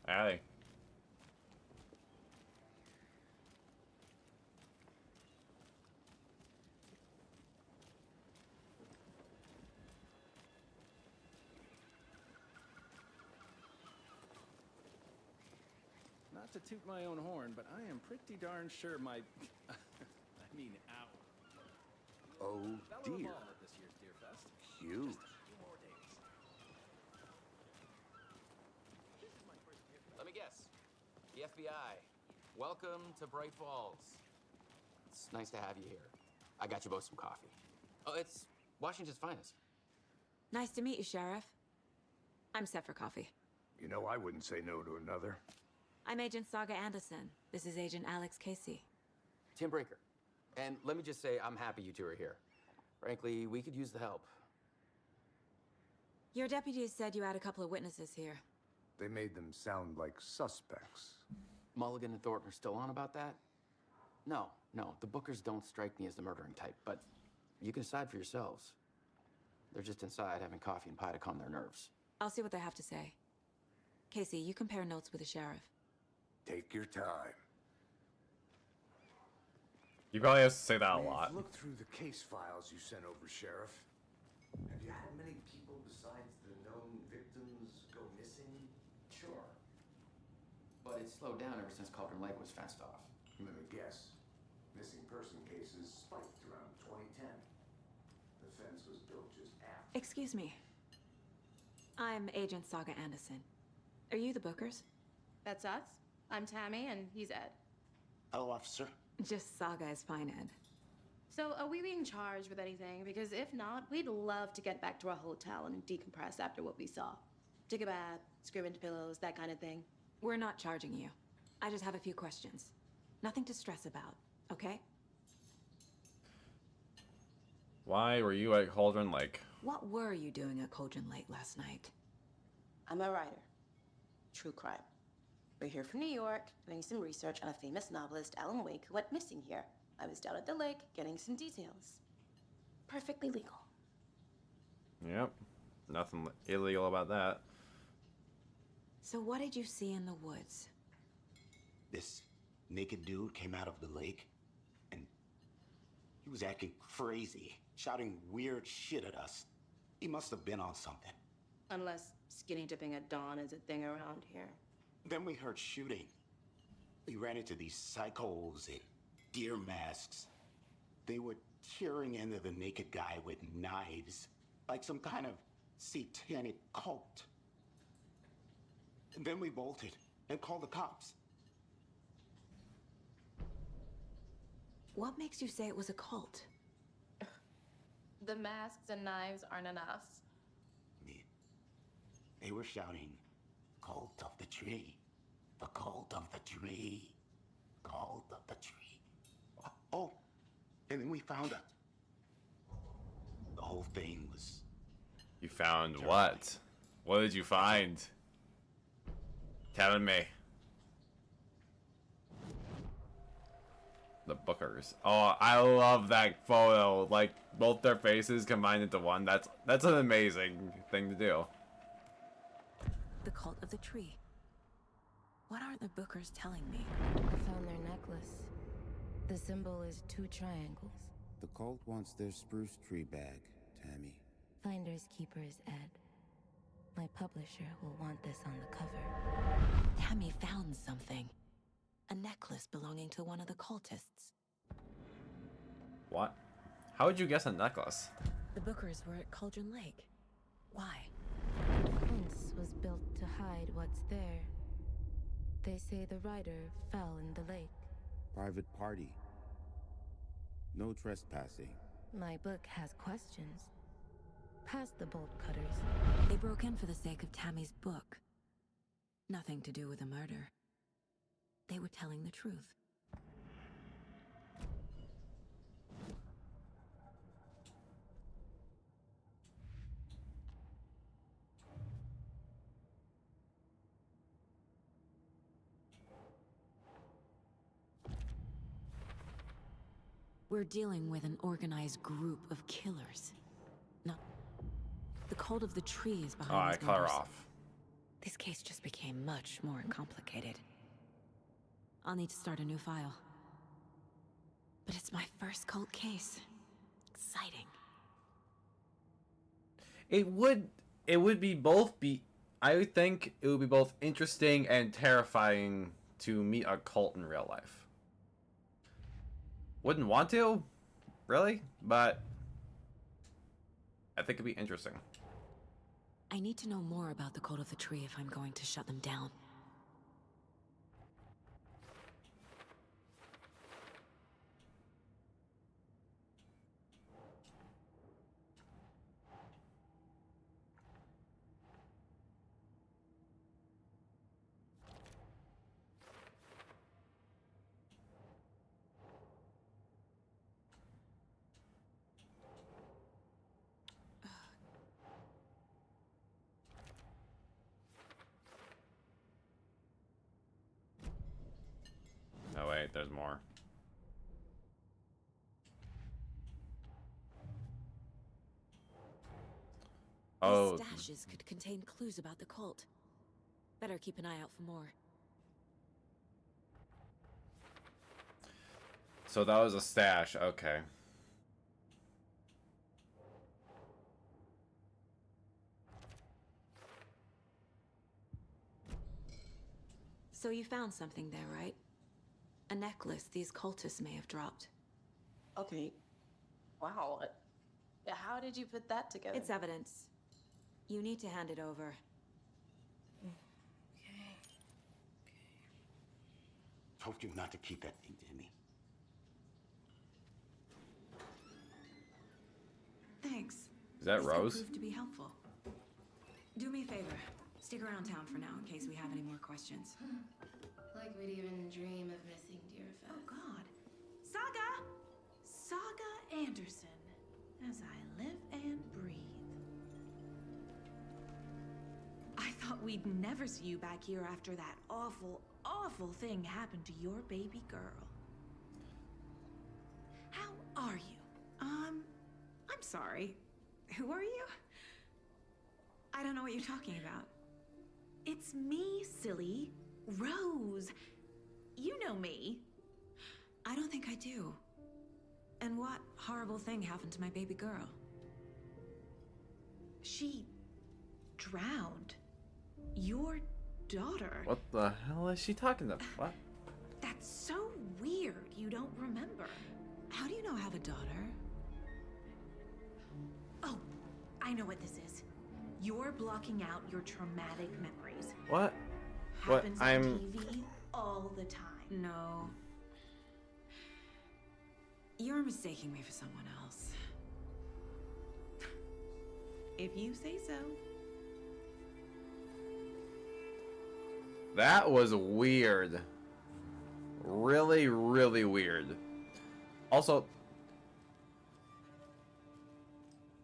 Allie. Not to toot my own horn, but I am pretty darn sure my... I mean, ow. Oh Fellow dear. of all at this year's Deer Fest. Huge. Just a few more days. Let me guess. The FBI. Welcome to Bright Falls. It's nice to have you here. I got you both some coffee. Oh, it's Washington's finest. Nice to meet you, Sheriff. I'm set for coffee. You know, I wouldn't say no to another. I'm Agent Saga Anderson. This is Agent Alex Casey. Tim Breaker. And let me just say, I'm happy you two are here. Frankly, we could use the help. Your deputies said you had a couple of witnesses here. They made them sound like suspects. Mulligan and Thornton are still on about that? No, the Bookers don't strike me as the murdering type, but you can decide for yourselves. They're just inside having coffee and pie to calm their nerves. I'll see what they have to say. Casey, you compare notes with the sheriff. Take your time. You probably have to say that a We've lot. looked through the case files you sent over, Sheriff. Have you had many people besides the known victims go missing? Sure. But it's slowed down ever since Cauldron Lake was fenced off. Let me guess. Missing person cases spiked around 2010. The fence was built just after. Excuse me. I'm Agent Saga Anderson. Are you the Bookers? That's us. I'm Tammy, and he's Ed. Hello, officer. Just Saga is fine, Ed. So, are we being charged with anything? Because if not, we'd love to get back to our hotel and decompress after what we saw. Take a bath, scream into pillows, that kind of thing. We're not charging you. I just have a few questions. Nothing to stress about, okay? Why were you at Cauldron Lake? What were you doing at Cauldron Lake last night? I'm a writer. True crime. We're here from New York, doing some research on a famous novelist, Alan Wake, who went missing here. I was down at the lake, getting some details. Perfectly legal. Yep. Nothing illegal about that. So what did you see in the woods? This naked dude came out of the lake, and he was acting crazy, shouting weird shit at us. He must have been on something. Unless skinny dipping at dawn is a thing around here. Then we heard shooting. We ran into these psychos in deer masks. They were tearing into the naked guy with knives, like some kind of satanic cult. And then we bolted and called the cops. What makes you say it was a cult? The masks and knives aren't enough. They were shouting, "Cult of the tree, the cult of the tree, cult of the tree." Oh, and then we found it. The whole thing was... You found what? What did you find? Telling me. The Bookers. Oh, I love that photo. Like both their faces combined into one. That's an amazing thing to do. The cult of the tree. What are the Bookers telling me? I found their necklace. The symbol is 2 triangles. The cult wants their spruce tree bag, Tammy. Finders keepers, Ed. My publisher will want this on the cover. Tammy found something. A necklace belonging to one of the cultists. What? How would you guess a necklace? The Bookers were at Cauldron Lake. Why? The fence was built to hide what's there. They say the rider fell in the lake. Private party. No trespassing. My book has questions. Past the bolt cutters. They broke in for the sake of Tammy's book. Nothing to do with a murder. They were telling the truth. We're dealing with an organized group of killers. Not... The cult of the tree is behind Oh, I these cut her murders. off. This case just became much more complicated. I'll need to start a new file. But it's my first cult case. Exciting. It would be I think it would be both interesting and terrifying to meet a cult in real life. Wouldn't want to, really, but I think it'd be interesting. I need to know more about the cult of the tree if I'm going to shut them down. Oh wait, there's more. Oh. These stashes could contain clues about the cult. Better keep an eye out for more. So that was a stash, okay. So you found something there, right? A necklace these cultists may have dropped. Okay. Wow. How did you put that together? It's evidence. You need to hand it over. Told you not to keep that thing to me. Thanks. Is that This Rose? proved to be helpful. Do me a favor. Stick around town for now in case we have any more questions. Like we'd even dream of missing dear Fed. Oh, God. Saga! Saga Anderson. As I live and breathe. I thought we'd never see you back here after that awful, awful thing happened to your baby girl. How are you? I'm sorry. Who are you? I don't know what you're talking about. It's me, silly. Rose. You know me. I don't think I do. And what horrible thing happened to my baby girl? She drowned. Your daughter. What the hell is she talking about? What? That's so weird you don't remember. How do you know I have a daughter? Oh, I know what this is. You're blocking out your traumatic memories. What? Happens I'm... on TV all the time. No. You're mistaking me for someone else. If you say so. That was weird. Really, really weird. Also,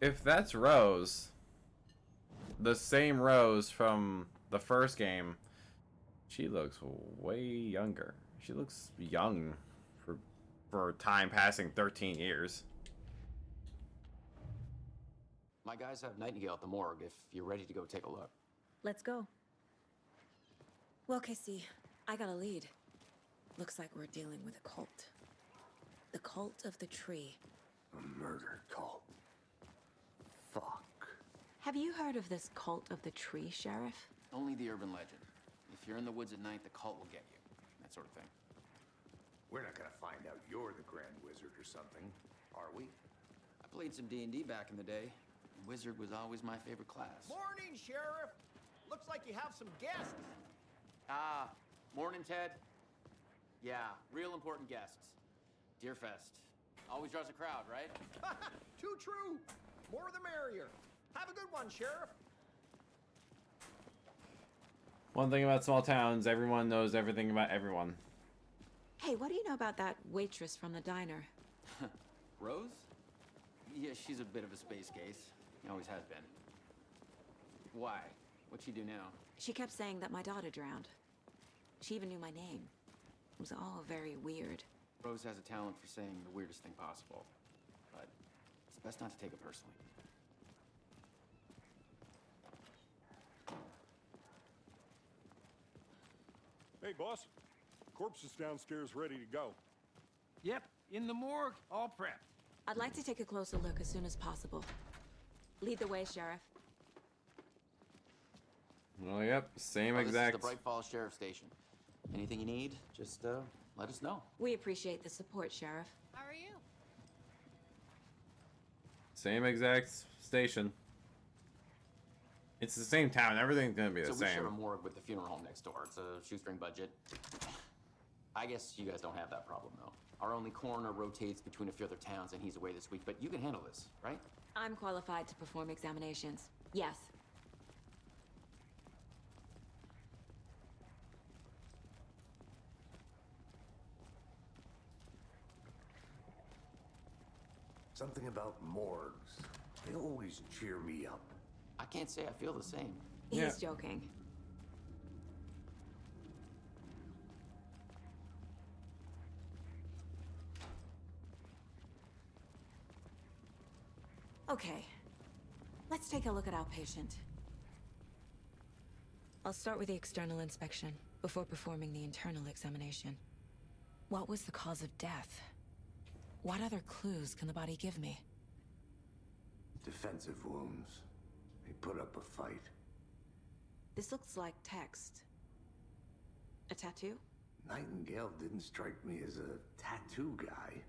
if that's Rose, the same Rose from the first game, she looks way younger. She looks young for time passing 13 years. My guys have Nightingale at the morgue if you're ready to go take a look. Let's go. Well, Casey, I got a lead. Looks like we're dealing with a cult. The cult of the tree. A murder cult. Fuck. Have you heard of this cult of the tree, Sheriff? Only the urban legend. If you're in the woods at night, the cult will get you. That sort of thing. We're not gonna find out you're the Grand Wizard or something, are we? I played some D&D back in the day. Wizard was always my favorite class. Morning, Sheriff. Looks like you have some guests. Ah, morning, Ted. Yeah, real important guests. Deerfest. Always draws a crowd, right? Too true. More the merrier. Have a good one, Sheriff. One thing about small towns, everyone knows everything about everyone. Hey, what do you know about that waitress from the diner? Rose? Yeah, she's a bit of a space case. Always has been. Why? What'd she do now? She kept saying that my daughter drowned. She even knew my name. It was all very weird. Rose has a talent for saying the weirdest thing possible. But it's best not to take it personally. Hey, boss. Corpse is downstairs ready to go. Yep, in the morgue, all prepped. I'd like to take a closer look as soon as possible. Lead the way, Sheriff. Oh, yep, same This exact. is the Bright Falls Sheriff Station. Anything you need, just let us know. We appreciate the support, Sheriff. How are you? Same exact station. It's the same town. Everything's gonna be the So we share same. a morgue with the funeral home next door. It's a shoestring budget. I guess you guys don't have that problem, though. Our only coroner rotates between a few other towns, and he's away this week. But you can handle this, right? I'm qualified to perform examinations. Yes. Something about morgues. They always cheer me up. I can't say I feel the same. He's joking. Okay. Let's take a look at our patient. I'll start with the external inspection before performing the internal examination. What was the cause of death? What other clues can the body give me? Defensive wounds. They put up a fight. This looks like text. A tattoo? Nightingale didn't strike me as a tattoo guy.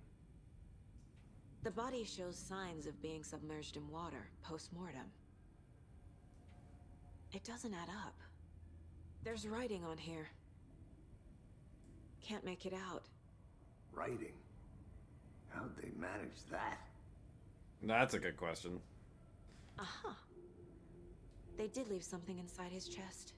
The body shows signs of being submerged in water post-mortem. It doesn't add up. There's writing on here. Can't make it out. Writing? How'd they manage that? That's a good question. Uh-huh. They did leave something inside his chest.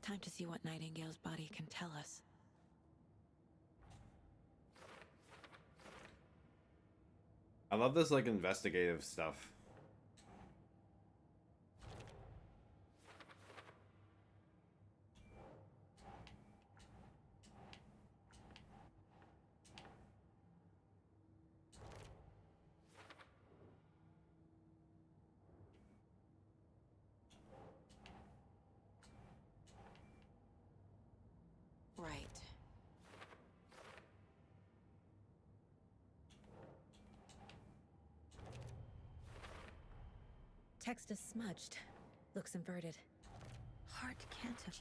Time to see what Nightingale's body can tell us. I love this, like, investigative stuff. Right. text is smudged. Looks inverted. Heart can't have...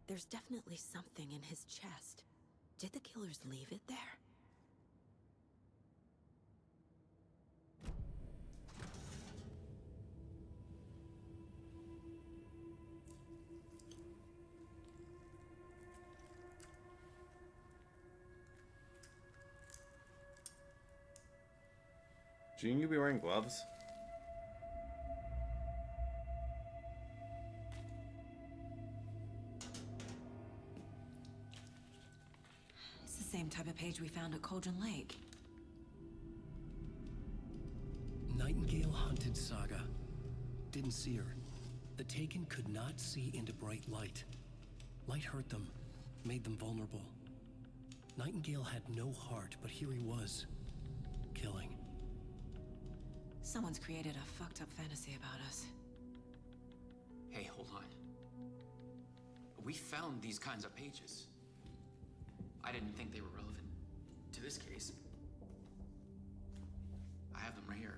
There's definitely something in his chest. Did the killers leave it there? Shouldn't you be wearing gloves? It's the same type of page we found at Cauldron Lake. Nightingale hunted Saga. Didn't see her. The Taken could not see into bright light. Light hurt them, made them vulnerable. Nightingale had no heart, but here he was, killing. Someone's created a fucked up fantasy about us. Hey, hold on. We found these kinds of pages. I didn't think they were relevant to this case. I have them right here.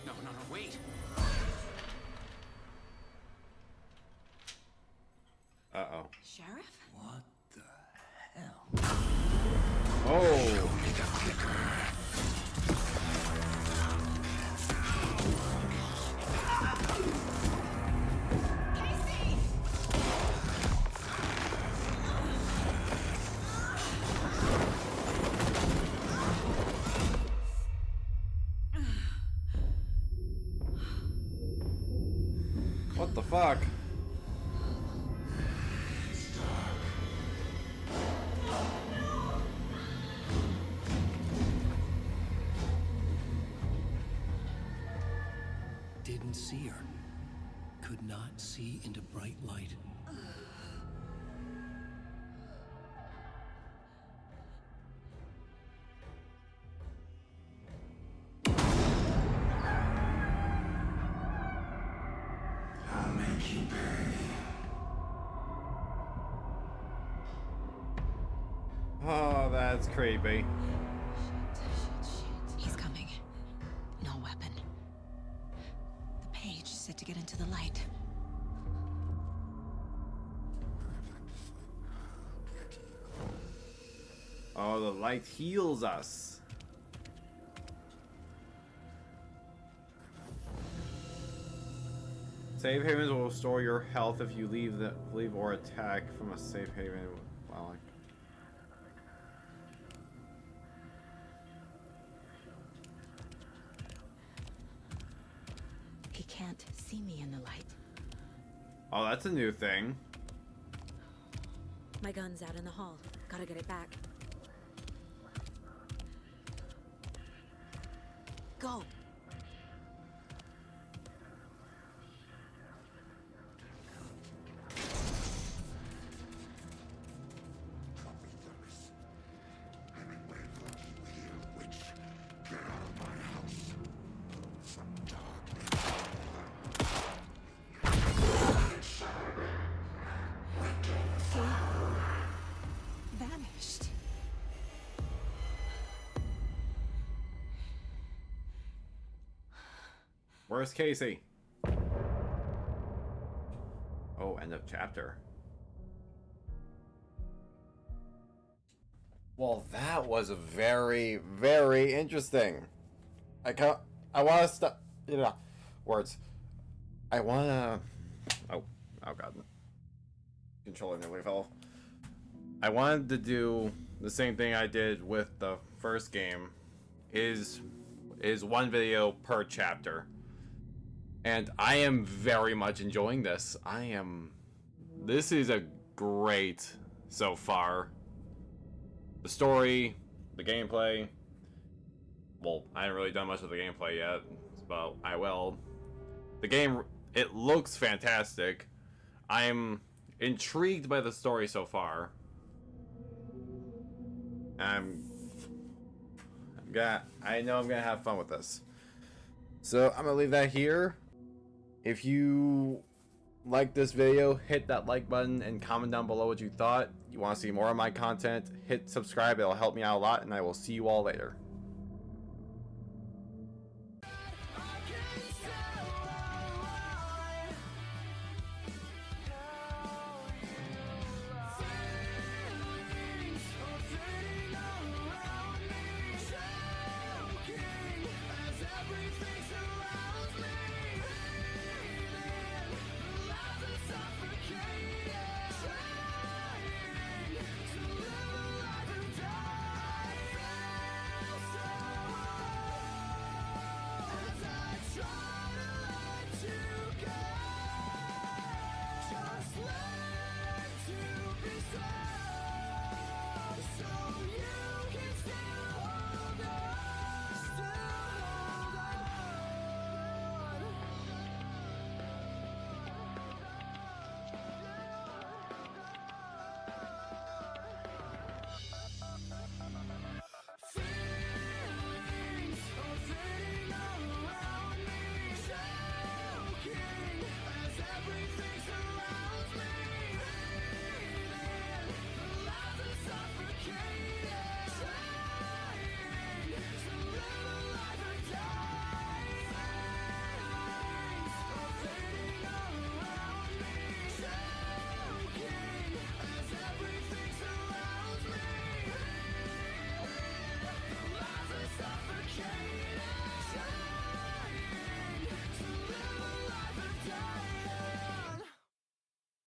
No, wait! Uh-oh. Sheriff? What the hell? Oh! What the fuck? Didn't see her. Could not see into bright light. I'll make you pay. Oh, that's creepy. He's coming. No weapon. The page said to get into the light. Oh, the light heals us. Safe havens will restore your health if you leave or attack from a safe haven. Wow. He can't see me in the light. Oh, that's a new thing. My gun's out in the hall. Gotta get it back. Go! Vanished. Where's Casey? Oh, end of chapter. Well, that was very, very interesting. I want to stop. Words. I want to. Oh God. Controller nearly fell. I wanted to do the same thing I did with the first game. Is one video per chapter. And I am very much enjoying this. This is a great so far. The story, the gameplay. Well, I haven't really done much of the gameplay yet, but I will. The game, it looks fantastic. I'm intrigued by the story so far. I know I'm gonna have fun with this. So I'm gonna leave that here. If you like this video, hit that like button and comment down below what you thought. You want to see more of my content, hit subscribe. It'll help me out a lot, and I will see you all later.